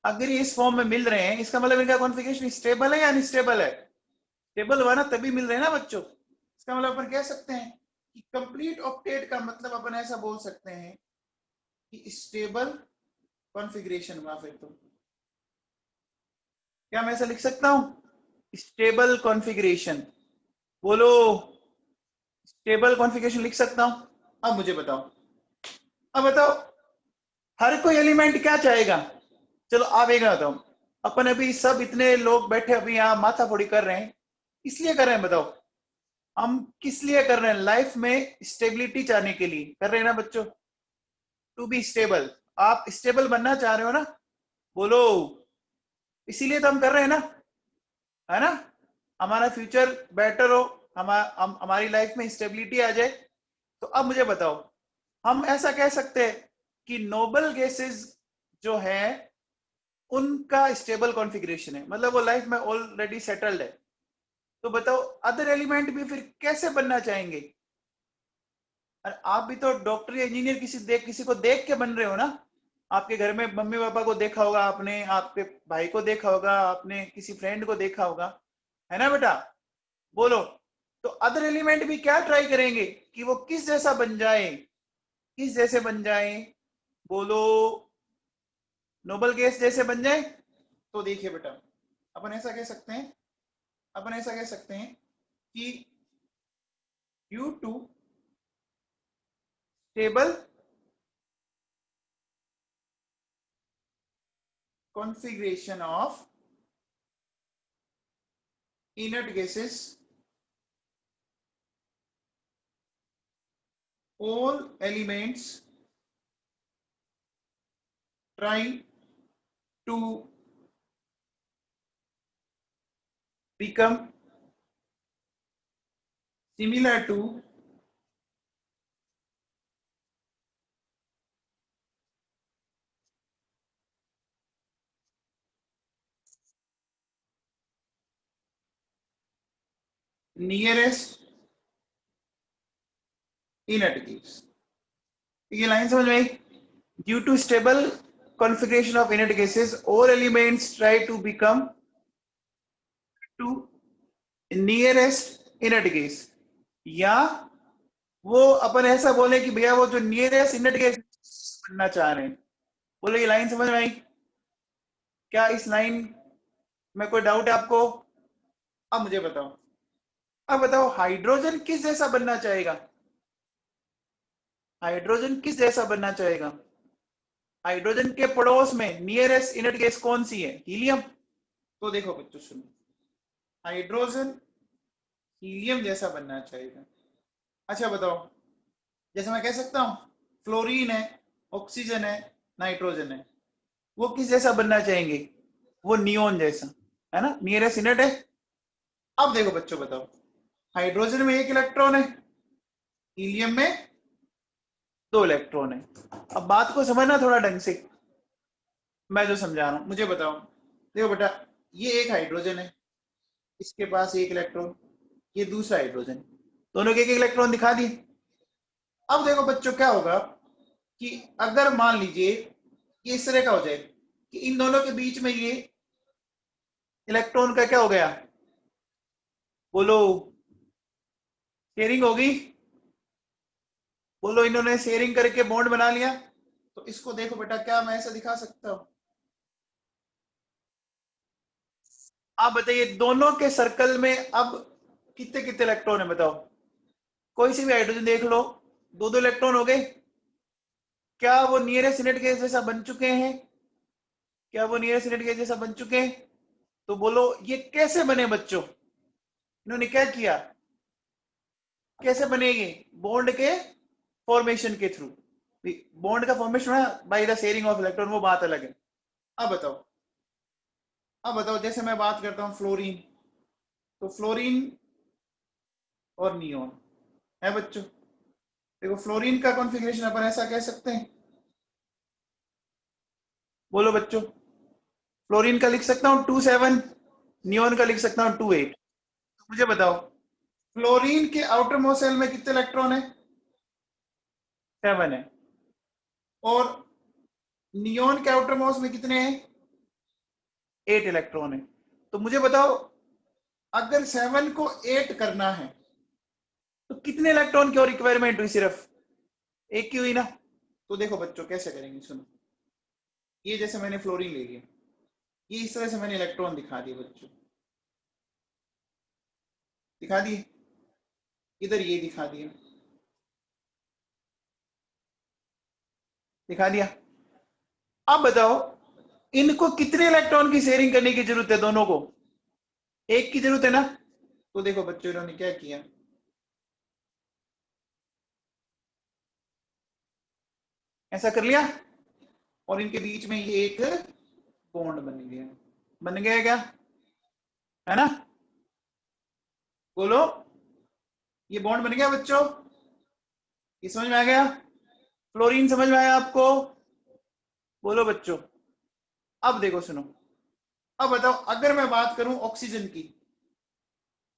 अगर ये इस फॉर्म में मिल रहे हैं इसका मतलब इनका कॉन्फ़िगरेशन स्टेबल है या अनस्टेबल है? स्टेबल हुआ ना तभी मिल रहे हैं ना बच्चों। इसका मतलब अपन कह सकते हैं कि कंप्लीट ऑक्टेट का मतलब अपन ऐसा बोल सकते हैं कि स्टेबल कॉन्फ़िगरेशन हुआ। फिर तो क्या मैं ऐसा लिख सकता हूं, स्टेबल कॉन्फ़िगरेशन? बोलो, स्टेबल कॉन्फ़िगरेशन लिख सकता हूं। अब मुझे बताओ, अब बताओ हर कोई एलिमेंट क्या चाहेगा? चलो आप एक बताओ, अपन अभी सब इतने लोग बैठे अभी यहाँ माथा फोड़ी कर रहे हैं, इसलिए कर रहे हैं बताओ? हम किस लिए कर रहे हैं? लाइफ में स्टेबिलिटी चाहने के लिए कर रहे हैं ना बच्चों, टू बी स्टेबल। आप स्टेबल बनना चाह रहे हो ना? बोलो, इसीलिए तो हम कर रहे हैं ना, है ना। हमारा फ्यूचर बेटर हो, हमारी लाइफ में स्टेबिलिटी आ जाए। तो अब मुझे बताओ, हम ऐसा कह सकते हैं कि नोबल गैसेस जो है उनका स्टेबल कॉन्फ़िगरेशन है, मतलब वो लाइफ में ऑलरेडी सेटल्ड है। तो बताओ अदर एलिमेंट भी फिर कैसे बनना चाहेंगे? और आप भी तो डॉक्टर या इंजीनियर किसी को देख के बन रहे हो ना। आपके घर में मम्मी पापा को देखा होगा आपने, आपके भाई को देखा होगा आपने, किसी फ्रेंड को देखा होगा, है ना बेटा। बोलो, तो अदर एलिमेंट भी क्या ट्राई करेंगे कि वो किस जैसा बन जाए, किस जैसे बन जाए? बोलो, नोबल गैस जैसे बन जाए। तो देखिए बेटा, अपन ऐसा कह सकते हैं, अपन ऐसा कह सकते हैं कि due to stable configuration of inert gases, all elements try to become similar to nearest inert gas। ये लाइन समझ में आई? Due to stable configuration of inert gases, all elements try to become to nearest inert gas, या वो अपन ऐसा बोले कि भैया वो जो नियरेस्ट इनर्ट गैस बनना चाह रहे हैं। बोले ये लाइन समझ में आई? क्या इस लाइन में कोई डाउट है आपको? अब मुझे बताओ, अब बताओ हाइड्रोजन किस जैसा बनना चाहेगा? हाइड्रोजन किस जैसा बनना चाहेगा? हाइड्रोजन के पड़ोस में नियरेस्ट इनर्ट गैस कौन सी है? हीलियम। तो देखो बच्चों सुनो, हाइड्रोजन हीलियम जैसा बनना चाहेगा। अच्छा बताओ, जैसे मैं कह सकता हूं फ्लोरीन है, ऑक्सीजन है, नाइट्रोजन है, वो किस जैसा बनना चाहेंगे? वो नियोन जैसा, है ना, नियरेस्ट इनर्ट है। अब देखो बच्चों बताओ, हाइड्रोजन में 1 इलेक्ट्रॉन है, हीलियम में 2 इलेक्ट्रॉन है। अब बात को समझना थोड़ा ढंग से, मैं जो समझा रहा हूं मुझे बताओ। देखो बेटा, ये एक हाइड्रोजन है, इसके पास 1 इलेक्ट्रॉन, ये दूसरा हाइड्रोजन, दोनों के 1 इलेक्ट्रॉन दिखा दिए। अब देखो बच्चों क्या होगा कि अगर मान लीजिए ये इस तरह का हो जाए कि इन दोनों के बीच में ये इलेक्ट्रॉन का क्या हो गया? बोलो, शेयरिंग होगी। बोलो, इन्होंने शेयरिंग करके बॉन्ड बना लिया। तो इसको देखो बेटा, क्या मैं ऐसा दिखा सकता हूं? आप बताइए दोनों के सर्कल में अब कितने कितने इलेक्ट्रॉन है? बताओ, कोई सी भी हाइड्रोजन देख लो, 2 2 इलेक्ट्रॉन हो गए। क्या वो नियरेस्ट इनर्ट गैस जैसा बन चुके हैं? क्या वो नियरेस्ट इनर्ट गैस जैसा बन चुके हैं? तो बोलो ये कैसे बने बच्चों? इन्होंने क्या किया? कैसे बनेंगे? बॉन्ड के फॉर्मेशन के थ्रू। बॉन्ड का फॉर्मेशन है by the sharing of electron, वो बात अलग है। अब बताओ, अब बताओ, जैसे मैं बात करता हूं फ्लोरीन, तो फ्लोरीन और नियोन है बच्चों। देखो फ्लोरीन का कॉन्फ़िगरेशन अपन ऐसा कह सकते हैं, बोलो बच्चों, फ्लोरीन का लिख सकता हूं 2 7, नियोन का लिख सकता हूं 2 8। तो मुझे बताओ, फ्लोरीन के आउटर मोस्ट शेल में कितने इलेक्ट्रॉन है? 7 है। और नियोन के आउटर मोस्ट में कितने हैं? 8 इलेक्ट्रॉन है। तो मुझे बताओ, अगर 7 को 8 करना है तो कितने इलेक्ट्रॉन की और रिक्वायरमेंट हुई? सिर्फ 1 की हुई ना। तो देखो बच्चों कैसे करेंगे, सुनो। ये जैसे मैंने फ्लोरीन ले लिया, ये इस तरह से मैंने इलेक्ट्रॉन दिखा दिए बच्चों, दिखा दिए, इधर ये दिखा दिया, दिखा दिया। अब बताओ इनको कितने इलेक्ट्रॉन की शेयरिंग करने की जरूरत है? दोनों को 1 की जरूरत है ना। तो देखो बच्चों, इन्होंने क्या किया, ऐसा कर लिया, और इनके बीच में ये एक बॉन्ड बन गया। बन गया क्या? है ना? बोलो, ये बॉन्ड बन गया बच्चों। ये समझ में आ गया? फ्लोरीन समझ में आया आपको? बोलो बच्चों। अब देखो सुनो, अब बताओ अगर मैं बात करूं ऑक्सीजन की,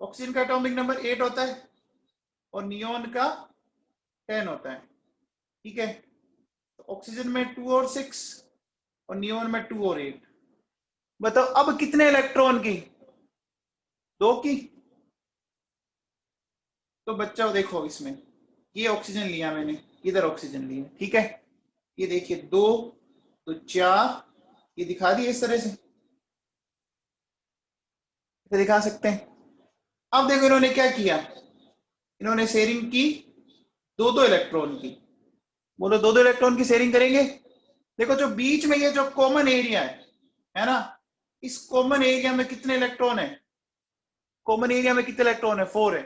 ऑक्सीजन का एटॉमिक नंबर 8 होता है और नियोन का 10 होता है, ठीक है। तो ऑक्सीजन में 2 और 6 और नियोन में 2 और 8। बताओ अब कितने इलेक्ट्रॉन की? 2 की। तो बच्चों देखो, इसमें ये ऑक्सीजन लिया मैंने, इधर ऑक्सीजन लिया, ठीक है। ये देखिए 2 तो 4, ये दिखा दिए इस तरह से, इसे दिखा सकते हैं। अब देखो इन्होंने क्या किया, इन्होंने शेयरिंग की 2 2 इलेक्ट्रॉन की। बोलो 2 2 इलेक्ट्रॉन की शेयरिंग करेंगे। देखो जो बीच में ये जो कॉमन एरिया है ना, इस कॉमन एरिया में कितने इलेक्ट्रॉन है? कॉमन एरिया में कितने इलेक्ट्रॉन है? 4 है।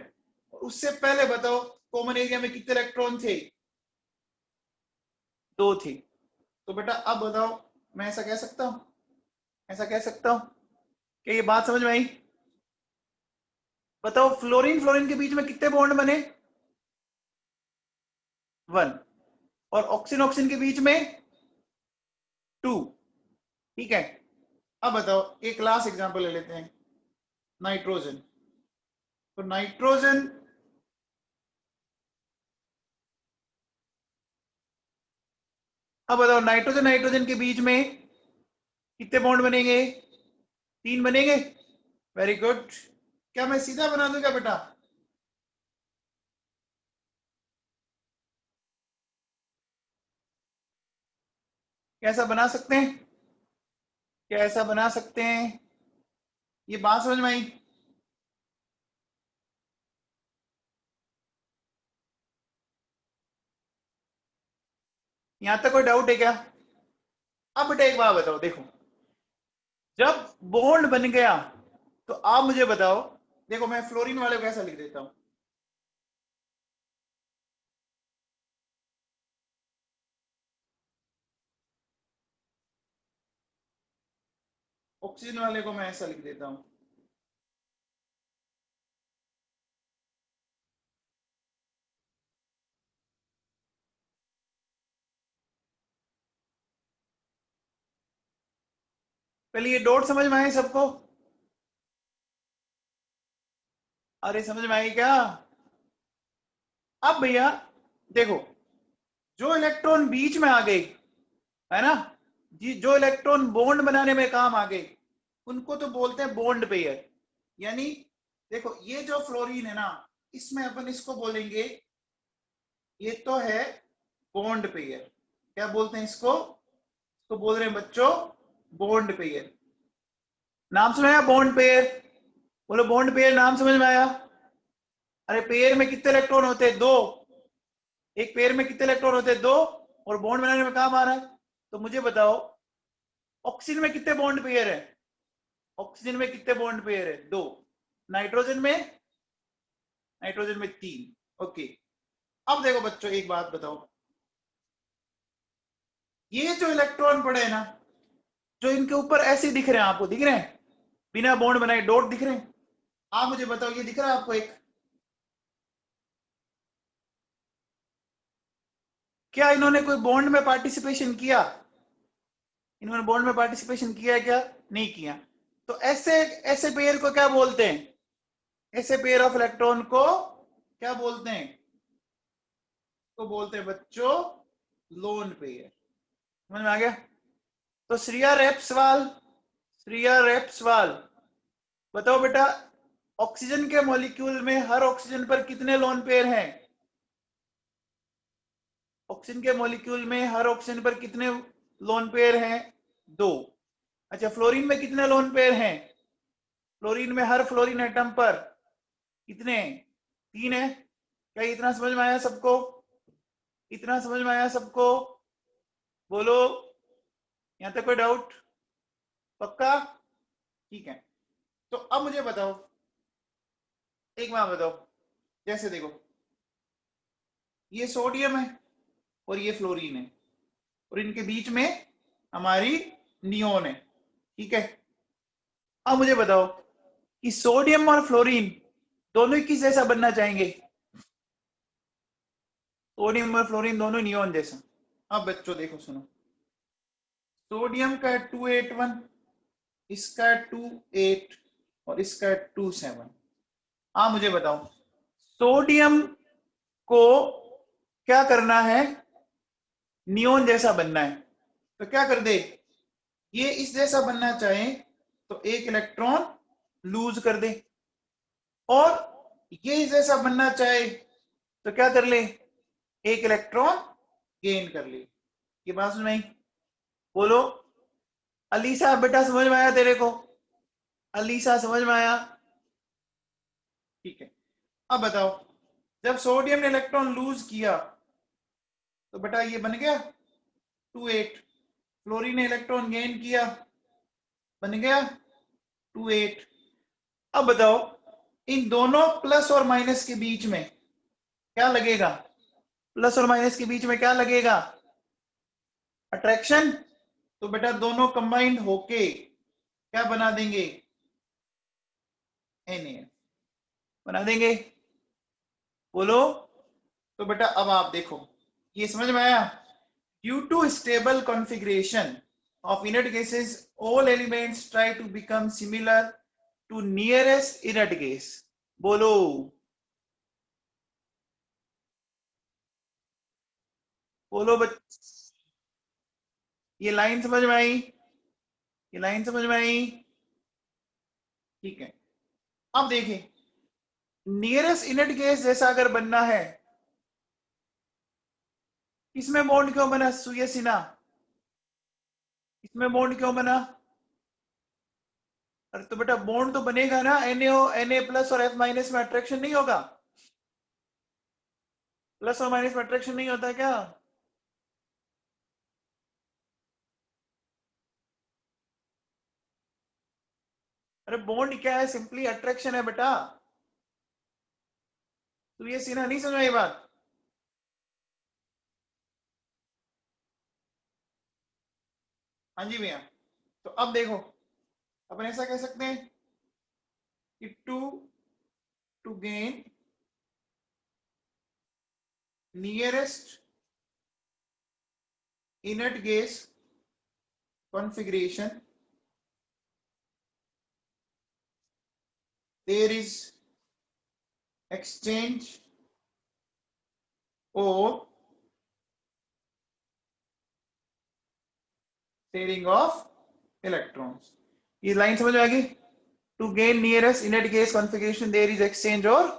और उससे पहले बताओ कॉमन एरिया में कितने इलेक्ट्रॉन थे? 2 थे। तो बेटा अब बताओ, मैं ऐसा कह सकता हूं, ऐसा कह सकता हूं कि ये बात समझ में आई? बताओ फ्लोरीन फ्लोरीन के बीच में कितने बॉन्ड बने? 1। और ऑक्सीजन ऑक्सीजन के बीच में 2। ठीक है। अब बताओ एक लास्ट एग्जांपल ले लेते हैं, नाइट्रोजन। तो नाइट्रोजन, अब बताओ नाइट्रोजन नाइट्रोजन के बीच में कितने बॉन्ड बनेंगे? 3 बनेंगे। Very good. क्या मैं सीधा बना दूंगा बेटा? कैसा बना सकते हैं? क्या ऐसा बना सकते हैं? ये बात समझ में आई? यहां तक कोई डाउट है क्या? अब बेटा एक बात बताओ, देखो जब बॉन्ड बन गया तो आप मुझे बताओ, देखो मैं फ्लोरीन वाले को कैसा लिख देता हूं, ऑक्सीजन वाले को मैं ऐसा लिख देता हूं। पहले ये डॉट समझ में आए सबको? अरे समझ में आई क्या? अब भैया देखो, जो इलेक्ट्रॉन बीच में आ गए, है ना जी, जो इलेक्ट्रॉन बॉन्ड बनाने में काम आ गए, उनको तो बोलते हैं बॉन्ड पेयर। यानी देखो ये जो फ्लोरीन है ना, इसमें अपन इसको बोलेंगे, ये तो है बॉन्ड पेयर। क्या बोलते हैं इसको? तो बोल रहे हैं बच्चों बॉन्ड पेयर। नाम समझ आया बॉन्ड पेयर? बोलो बॉन्ड पेयर, नाम समझ में आया? अरे पेयर में कितने इलेक्ट्रॉन होते हैं? 2। एक पेयर में कितने इलेक्ट्रॉन होते हैं? 2। और बॉन्ड बनाने में काम आ रहा है। तो मुझे बताओ ऑक्सीजन में कितने बॉन्ड पेयर है? ऑक्सीजन में कितने बॉन्ड पेयर है? 2। नाइट्रोजन में? नाइट्रोजन में 3। ओके। अब देखो बच्चों एक बात बताओ, ये जो इलेक्ट्रॉन पड़े हैं ना, जो इनके ऊपर ऐसे दिख रहे हैं, आपको दिख रहे हैं बिना बॉन्ड बनाए डॉट दिख रहे हैं? आप मुझे बताओ ये दिख रहा है आपको एक? क्या इन्होंने कोई बॉन्ड में पार्टिसिपेशन किया? इन्होंने बॉन्ड में पार्टिसिपेशन किया है क्या? नहीं किया। तो ऐसे ऐसे पेयर को क्या बोलते हैं? ऐसे पेयर ऑफ इलेक्ट्रॉन को क्या बोलते हैं? तो बोलते हैं बच्चों लोन पेयर। समझ में आ गया? तो श्रिया रेप्सवाल, श्रिया रेप्सवाल बताओ बेटा, ऑक्सीजन के मॉलिक्यूल में हर ऑक्सीजन पर कितने लोन पेयर हैं? ऑक्सीजन के मॉलिक्यूल में हर ऑक्सीजन पर कितने लोन पेयर हैं? 2। अच्छा फ्लोरीन में कितने लोन पेयर हैं? फ्लोरीन में हर फ्लोरीन एटम पर कितने? 3 है। क्या इतना समझ में आया सबको? इतना समझ में आया सबको? बोलो, यहां तक कोई डाउट? पक्का? ठीक है। तो अब मुझे बताओ, एक बात बताओ, जैसे देखो ये सोडियम है और ये फ्लोरीन है, और इनके बीच में हमारी नियोन है। ठीक है। अब मुझे बताओ कि सोडियम और फ्लोरीन दोनों ही किस जैसा बनना चाहेंगे? सोडियम और फ्लोरीन दोनों नियोन जैसा। अब बच्चों देखो सुनो, सोडियम का है 281, इसका है 28 और इसका है 27। हाँ मुझे बताओ सोडियम को क्या करना है? नियोन जैसा बनना है। तो क्या कर दे, ये इस जैसा बनना चाहे तो एक इलेक्ट्रॉन लूज कर दे, और ये इस जैसा बनना चाहे तो क्या कर ले, एक इलेक्ट्रॉन गेन कर ले। ये बात सुन में? बोलो अलीसा, बेटा समझ में आया तेरे को? अलीसा समझ में आया? ठीक है। अब बताओ जब सोडियम ने इलेक्ट्रॉन लूज किया तो बेटा ये बन गया 28। फ्लोरीन ने इलेक्ट्रॉन गेन किया, बन गया 28। अब बताओ इन दोनों प्लस और माइनस के बीच में क्या लगेगा? प्लस और माइनस के बीच में क्या लगेगा? अट्रैक्शन। तो बेटा दोनों कंबाइंड होके क्या बना देंगे? NaF बना देंगे। बोलो। तो बेटा अब आप देखो, ये समझ में आया? Due to stable configuration of inert gases, all elements try to become similar to nearest inert gas. बोलो। बोलो ये लाइन समझ में आई? ये लाइन समझ में आई? ठीक है। अब देखिए, नियरेस्ट इनर्ट गैस जैसा अगर बनना है, इसमें बॉन्ड क्यों बना सुयसिना? इसमें बॉन्ड क्यों बना? अरे तो बेटा बॉन्ड तो बनेगा ना, Na प्लस और F माइनस में अट्रैक्शन नहीं होगा? प्लस और माइनस में अट्रैक्शन नहीं होता क्या? अरे बॉन्ड क्या है? सिंपली अट्रैक्शन है बेटा। तो ये सीना नहीं समझ आई बात? हाँ जी भैया। तो अब देखो, अपन ऐसा कह सकते हैं कि to gain nearest inert gas configuration, there is exchange or sharing of electrons. ये लाइन समझ में आ गई? To gain nearest inert gas configuration there is exchange और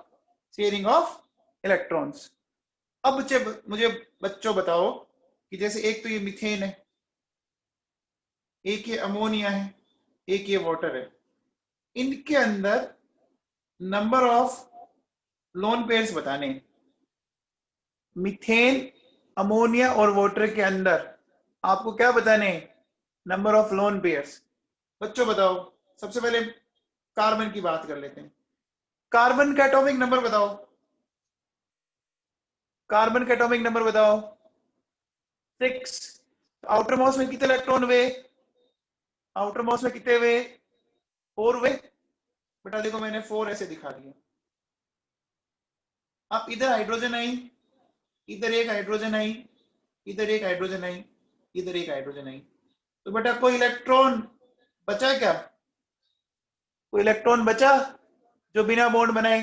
शेयरिंग ऑफ इलेक्ट्रॉन्स। अब मुझे बच्चों बताओ कि जैसे एक तो ये मीथेन है, एक ये अमोनिया है, एक ये वाटर है, इनके अंदर नंबर ऑफ लोन पेयर्स बताने। मीथेन, अमोनिया और वाटर के अंदर आपको क्या बताने? Number of lone pairs. बच्चों बताओ। सबसे पहले कार्बन की बात कर लेते हैं। कार्बन का एटॉमिक नंबर बताओ। कार्बन का एटॉमिक नंबर बताओ। 6। आउटर मोस्ट में कितने इलेक्ट्रॉन हुए? आउटर मोस्ट में कितने हुए? 4 हुए। बेटा देखो मैंने 4 ऐसे दिखा दिया। अब इधर हाइड्रोजन आई, इधर एक हाइड्रोजन आई, इधर एक हाइड्रोजन आई, इधर एक हाइड्रोजन आई। तो बेटा कोई इलेक्ट्रॉन बचा क्या? कोई इलेक्ट्रॉन बचा जो बिना बॉन्ड बनाए?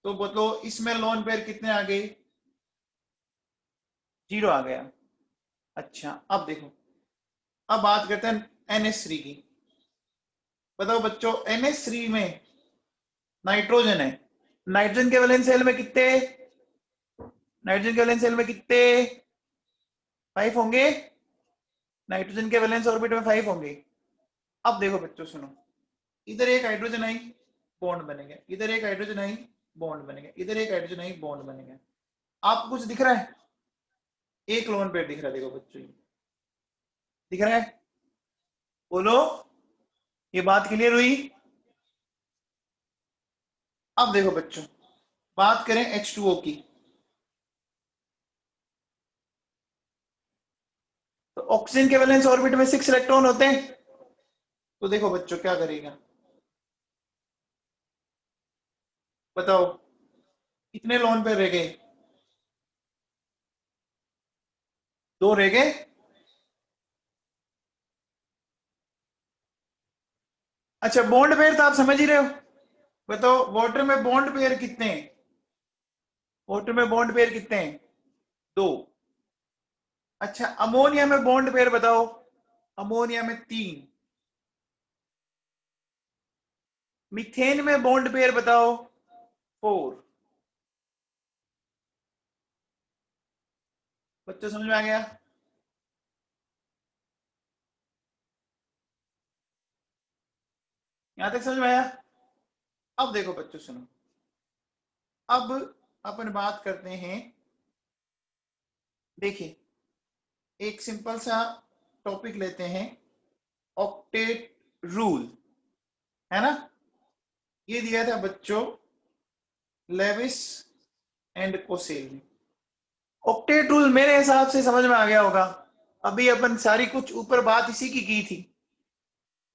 तो बोलो इसमें लोन पेयर कितने आ गए? 0 आ गया। अच्छा अब देखो, अब बात करते हैं NH3 की। बताओ बच्चों, NH3 में नाइट्रोजन है। नाइट्रोजन के वैलेंस शेल में कितने? नाइट्रोजन के वैलेंस शेल में कितने? 5 होंगे। नाइट्रोजन के वैलेंस ऑर्बिट में 5 होंगे। अब देखो बच्चों सुनो, इधर एक हाइड्रोजन आई, बॉन्ड बनेगा, इधर एक हाइड्रोजन आई, बॉन्ड बनेगा, इधर एक हाइड्रोजन आई, बॉन्ड बनेगा। आपको कुछ दिख रहा है? एक लोन पेयर दिख रहा है, देखो बच्चों दिख रहा है? बोलो। ये बात क्लियर हुई? अब देखो बच्चों, बात करें H2O की। तो ऑक्सीजन के वैलेंस ऑर्बिट में 6 इलेक्ट्रॉन होते हैं। तो देखो बच्चों क्या करेगा, बताओ कितने लोन पेयर रह गए? 2 रह गए। अच्छा बॉन्ड पेयर तो आप समझ ही रहे हो। बताओ वाटर में बॉन्ड पेयर कितने हैं? वाटर में बॉन्ड पेयर कितने हैं? 2। अच्छा अमोनिया में बॉन्ड पेयर बताओ। अमोनिया में 3। मीथेन में बॉन्ड पेयर बताओ। 4। बच्चों समझ में आ गया? यहां तक समझ में आया? अब देखो बच्चों सुनो, अब अपन बात करते हैं। देखिए एक सिंपल सा टॉपिक लेते हैं, ऑक्टेट रूल, है ना? ये दिया था बच्चों लेविस एंड कोसेल ने। ऑक्टेट रूल मेरे हिसाब से समझ में आ गया होगा। अभी अपन सारी कुछ ऊपर बात इसी की थी।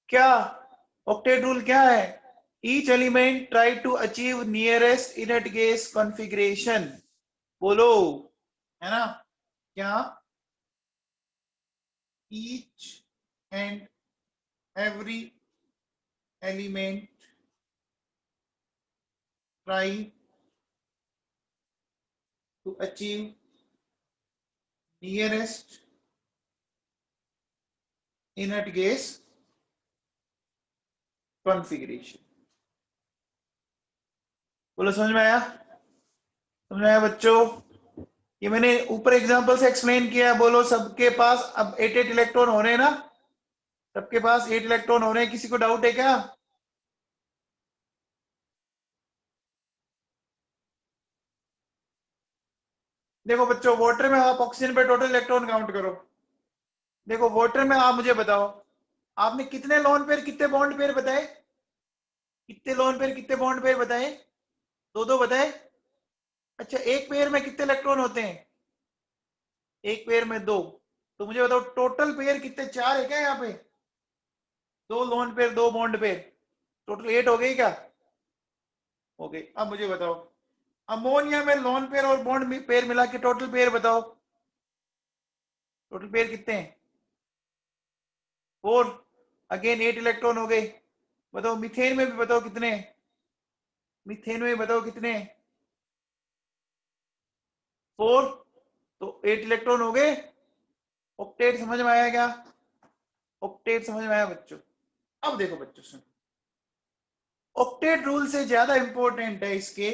क्या ऑक्टेट रूल क्या है? Each element try to achieve nearest inert gas configuration. बोलो, है ना? क्या each and every element try to achieve nearest inert gas configuration. बोलो, समझ में आया? समझ में आया बच्चों? ये मैंने ऊपर एग्जांपल से एक्सप्लेन किया है। बोलो, सबके पास अब 8 इलेक्ट्रॉन हो रहे हैं ना? सबके पास 8 इलेक्ट्रॉन हो रहे हैं। किसी को डाउट है क्या? देखो बच्चों, वाटर में आप ऑक्सीजन पे टोटल इलेक्ट्रॉन काउंट करो। देखो वाटर में आप मुझे बताओ, आपने कितने लोन पेयर कितने बॉन्ड पेयर बताए? कितने लोन पेयर कितने बॉन्ड पेयर बताए? दो दो बताए। अच्छा, एक पेयर में कितने इलेक्ट्रॉन होते हैं? एक पेयर में दो। तो मुझे बताओ टोटल पेयर कितने? चार है क्या यहाँ पे? दो लोन पेयर, दो बॉन्ड पेयर, टोटल 8 हो गई क्या? हो गई। अब मुझे बताओ अमोनिया में लोन पेयर और बॉन्ड पेयर मिला के टोटल पेयर बताओ। टोटल पेयर कितने हैं? 4। अगेन 8 इलेक्ट्रॉन हो गए। बताओ मीथेन में भी बताओ कितने? मीथेन में बताओ कितने? 4। तो 8 इलेक्ट्रॉन हो गए। ऑक्टेट समझ में आया क्या? ऑक्टेट समझ में आया बच्चों? अब देखो बच्चों, सुनो, ऑक्टेट रूल से ज्यादा इंपॉर्टेंट है इसके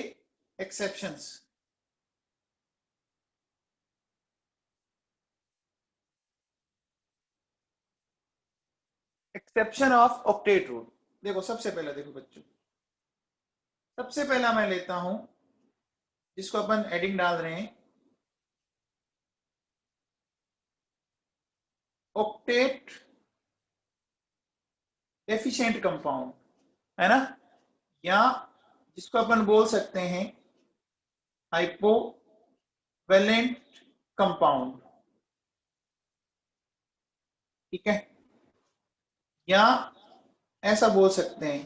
exceptions. Exception of octet rule. देखो सबसे पहले देखो बच्चों, सबसे पहला मैं लेता हूं जिसको अपन हेडिंग डाल रहे हैं, ऑक्टेट एफिशिएंट कंपाउंड, है ना? या जिसको अपन बोल सकते हैं हाइपोवेलेंट कंपाउंड। ठीक है? या ऐसा बोल सकते हैं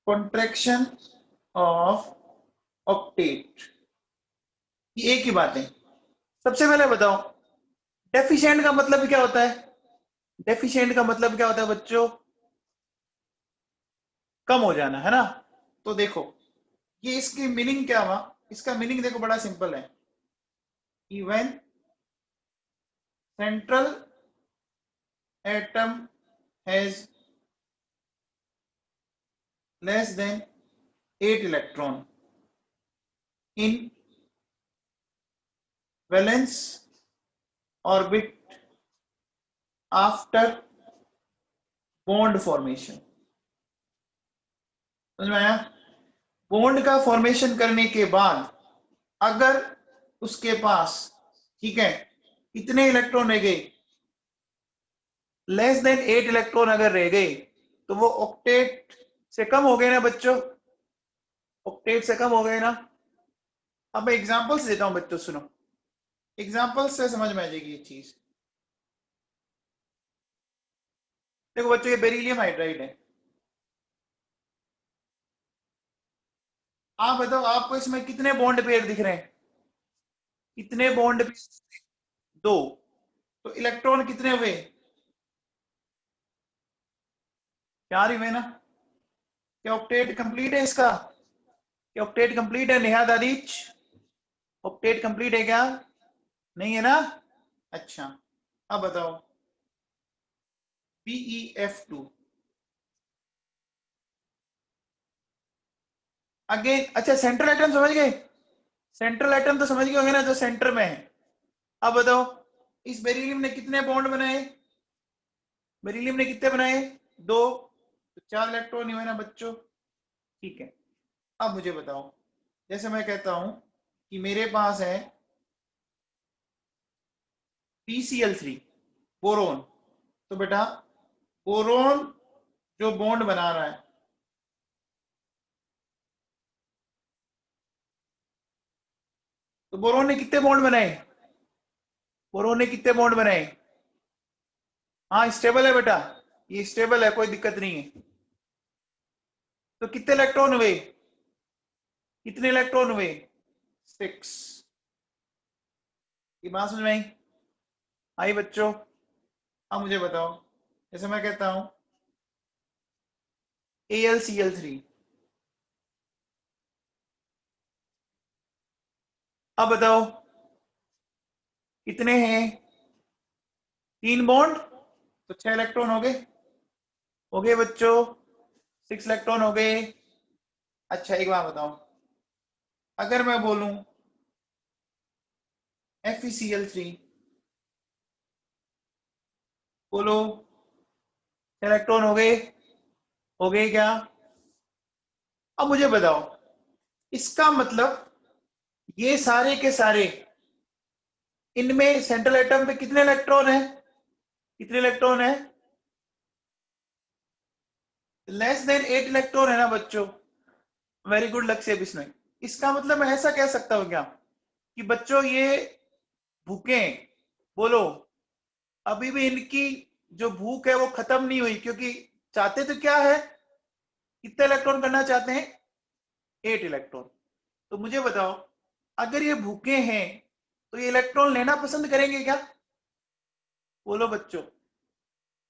कॉन्ट्रैक्शन ऑफ ऑक्टेट। ये एक ही बात है। सबसे पहले बताओ डेफिशिएंट का मतलब क्या होता है? डेफिशिएंट का मतलब क्या होता है बच्चों? कम हो जाना, है ना? तो देखो, ये इसकी मीनिंग क्या हुआ? इसका मीनिंग देखो बड़ा सिंपल है। Even central atom has less than 8 electron in valence orbit after bond formation. समझ में आया? बॉन्ड का फॉर्मेशन करने के बाद अगर उसके पास, ठीक है, इतने इलेक्ट्रॉन रह गए, लेस देन 8 इलेक्ट्रॉन अगर रह गए, तो वो ऑक्टेट से कम हो गए ना बच्चों? ऑक्टेट से कम हो गए ना? अब मैं एग्जांपल्स देता हूं बच्चों, सुनो। एग्जांपल्स से समझ में आ जाएगी ये चीज। देखो बच्चों, ये बेरिलियम हाइड्राइड है। आप बताओ आपको इसमें कितने बॉन्ड पेयर दिख रहे हैं? कितने बॉन्ड पेयर? दो। तो इलेक्ट्रॉन कितने हुए? 4 ही हुए ना? क्या ऑक्टेट कंप्लीट है इसका? क्या ऑक्टेट कंप्लीट है निहाद आदिच? ऑक्टेट कंप्लीट है क्या? नहीं है ना? अच्छा, अब बताओ BeF2। अगेन, अच्छा सेंट्रल एटम समझ गए? सेंट्रल एटम तो समझ गए होंगे ना, जो सेंटर में है। अब बताओ इस बेरिलियम ने कितने बॉन्ड बनाए? बेरिलियम ने कितने बनाए? दो। तो 4 इलेक्ट्रॉन ही हुए ना बच्चों? ठीक है। अब मुझे बताओ, जैसे मैं कहता हूं कि मेरे पास है PCl3, बोरोन। तो बेटा बोरोन जो बॉन्ड बना रहा है, तो बोरोन ने कितने बॉन्ड बनाए? बोरोन ने कितने बॉन्ड बनाए? हाँ स्टेबल है बेटा, ये स्टेबल है, कोई दिक्कत नहीं है। तो कितने इलेक्ट्रॉन हुए? कितने इलेक्ट्रॉन हुए? 6। ये बात समझ में आई? आई बच्चों? अब मुझे बताओ, जैसे मैं कहता हूं AlCl3, अब बताओ कितने हैं? 3 बॉन्ड, तो 6 इलेक्ट्रॉन हो गए बच्चों, 6 इलेक्ट्रॉन हो गए। अच्छा एक बात बताओ, अगर मैं बोलूं FeCl3, बोलो इलेक्ट्रॉन हो गए क्या? अब मुझे बताओ, इसका मतलब ये सारे के सारे, इनमें सेंट्रल एटम पे कितने इलेक्ट्रॉन है? कितने इलेक्ट्रॉन है? लेस देन 8 इलेक्ट्रॉन है ना बच्चों? वेरी गुड लक्ष्य इसमें। इसका मतलब मैं ऐसा कह सकता हूं क्या कि बच्चों ये भूखे, बोलो अभी भी इनकी जो भूख है वो खत्म नहीं हुई, क्योंकि चाहते तो क्या है, कितने इलेक्ट्रॉन करना चाहते हैं? 8 इलेक्ट्रॉन। तो मुझे बताओ, अगर ये भूखे हैं तो ये इलेक्ट्रॉन लेना पसंद करेंगे क्या? बोलो बच्चों,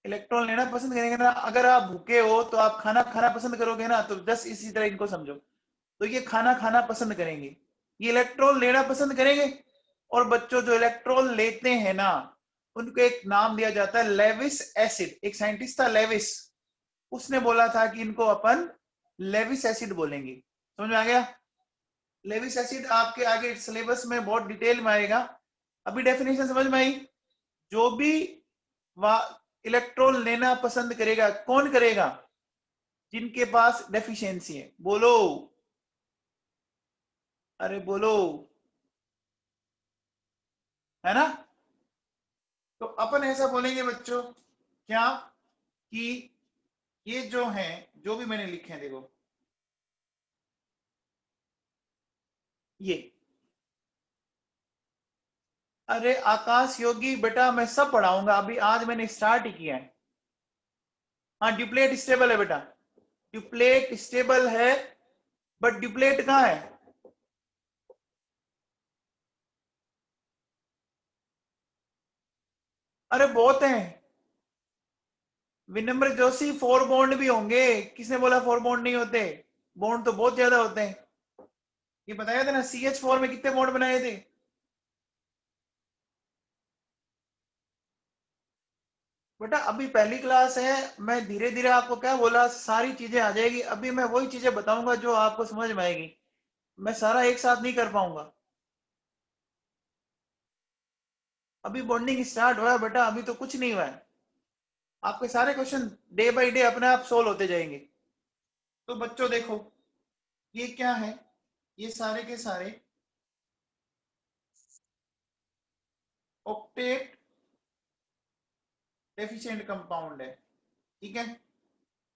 इलेक्ट्रॉन लेना पसंद करेंगे ना? अगर आप भूखे हो तो आप खाना खाना पसंद करोगे ना? तो जस्ट इसी तरह इनको समझो, तो ये खाना खाना पसंद करेंगे, ये इलेक्ट्रॉन लेना पसंद करेंगे। और बच्चों जो इलेक्ट्रॉन लेते हैं ना, उनको एक नाम दिया जाता है लेविस एसिड। एक साइंटिस्ट था लेविस, उसने बोला था कि इनको अपन लेविस एसिड बोलेंगे। समझ में आ गया? लेविस एसिड आपके आगे सिलेबस में बहुत डिटेल में आएगा, अभी डेफिनेशन समझ में आई? जो भी इलेक्ट्रॉन लेना पसंद करेगा, कौन करेगा? जिनके पास डेफिशिएंसी है, बोलो, अरे बोलो, है ना? तो अपन ऐसा बोलेंगे बच्चों क्या कि ये जो है, जो भी मैंने लिखे हैं देखो, ये, अरे आकाश योगी बेटा मैं सब पढ़ाऊंगा, अभी आज मैंने स्टार्ट ही किया है। हाँ ड्यूप्लेट स्टेबल है बेटा, ड्यूप्लेट स्टेबल है, बट ड्यूप्लेट कहाँ है? अरे बहुत हैं, विनम्र जोशी 4 बॉन्ड भी होंगे, किसने बोला 4 बॉन्ड नहीं होते? बॉन्ड तो बहुत ज्यादा होते हैं। ये बताया था ना, CH4 में कितने बॉन्ड बनाए थे? बेटा अभी पहली क्लास है, मैं धीरे धीरे आपको क्या बोला, सारी चीजें आ जाएगी, अभी मैं वही चीजें बताऊंगा जो आपको समझ में आएगी, मैं सारा एक साथ नहीं कर पाऊंगा। अभी बॉन्डिंग स्टार्ट हुआ है बेटा, अभी तो कुछ नहीं हुआ है, आपके सारे क्वेश्चन डे बाय डे अपने आप सोल्व होते जाएंगे। तो बच्चों देखो, ये क्या है, ये सारे के सारे ऑक्टेट डेफिशिएंट कंपाउंड है, ठीक है?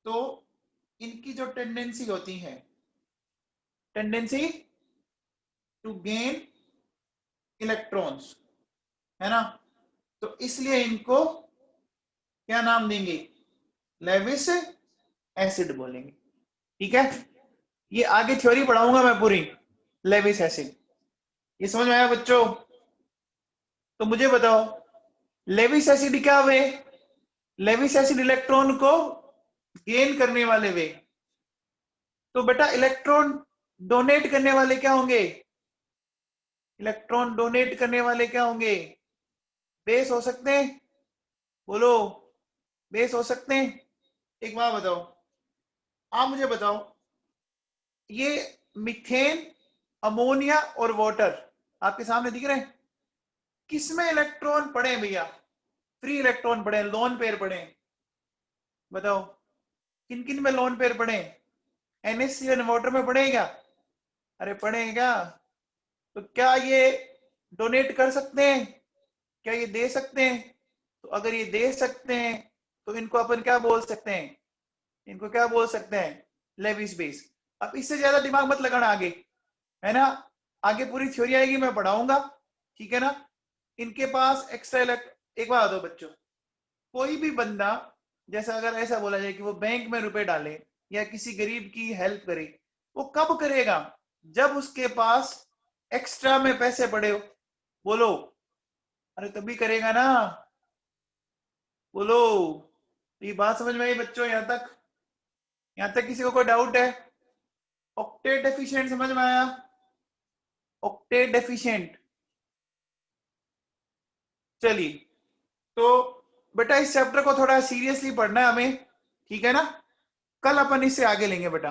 तो इनकी जो टेंडेंसी होती है, टेंडेंसी टू गेन इलेक्ट्रॉन्स, है ना? तो इसलिए इनको क्या नाम देंगे? लेविस एसिड बोलेंगे, ठीक है? ये आगे थ्योरी पढ़ाऊंगा मैं पूरी, लेविस एसिड। ये समझ में आया बच्चों? तो मुझे बताओ, लेविस एसिड क्या वे? लेविस एसिड इलेक्ट्रॉन को गेन करने वाले वे। तो बेटा इलेक्ट्रॉन डोनेट करने वाले क्या होंगे? इलेक्ट्रॉन डोनेट करने वाले क्या होंगे? बेस हो सकते हैं, बोलो, बेस हो सकते हैं। एक बात बताओ, आप मुझे बताओ, ये मीथेन, अमोनिया और वाटर आपके सामने दिख रहे हैं, किसमें इलेक्ट्रॉन पड़े भैया? फ्री इलेक्ट्रॉन पड़े, लोन पेयर पड़े, बताओ किन किन में लोन पेयर पड़े? NH3 वाटर में पड़ेगा? अरे पड़ेगा। तो क्या ये डोनेट कर सकते हैं? क्या ये दे सकते हैं? तो अगर ये दे सकते हैं तो इनको अपन क्या बोल सकते हैं? इनको क्या बोल सकते हैं? Lewis base. अब इससे ज्यादा दिमाग मत लगाना आगे, है ना? आगे पूरी थ्योरी आएगी, मैं पढ़ाऊंगा, ठीक है ना। इनके पास एक्स्ट्रा एक बात दो बच्चों, कोई भी बंदा, जैसा अगर ऐसा बोला जाए कि वो बैंक में रुपए डाले या किसी गरीब की हेल्प करे, वो कब करेगा? जब उसके पास एक्स्ट्रा में पैसे पड़े हो। बोलो, अरे तभी करेगा ना। बोलो, ये बात समझ में आई बच्चों? यहां तक किसी को कोई डाउट है? ऑक्टेट एफिशिएंट समझ में आया? Octet efficient. चलिए, तो बेटा इस चैप्टर को थोड़ा सीरियसली पढ़ना है हमें, ठीक है ना। कल अपन इससे आगे लेंगे बेटा।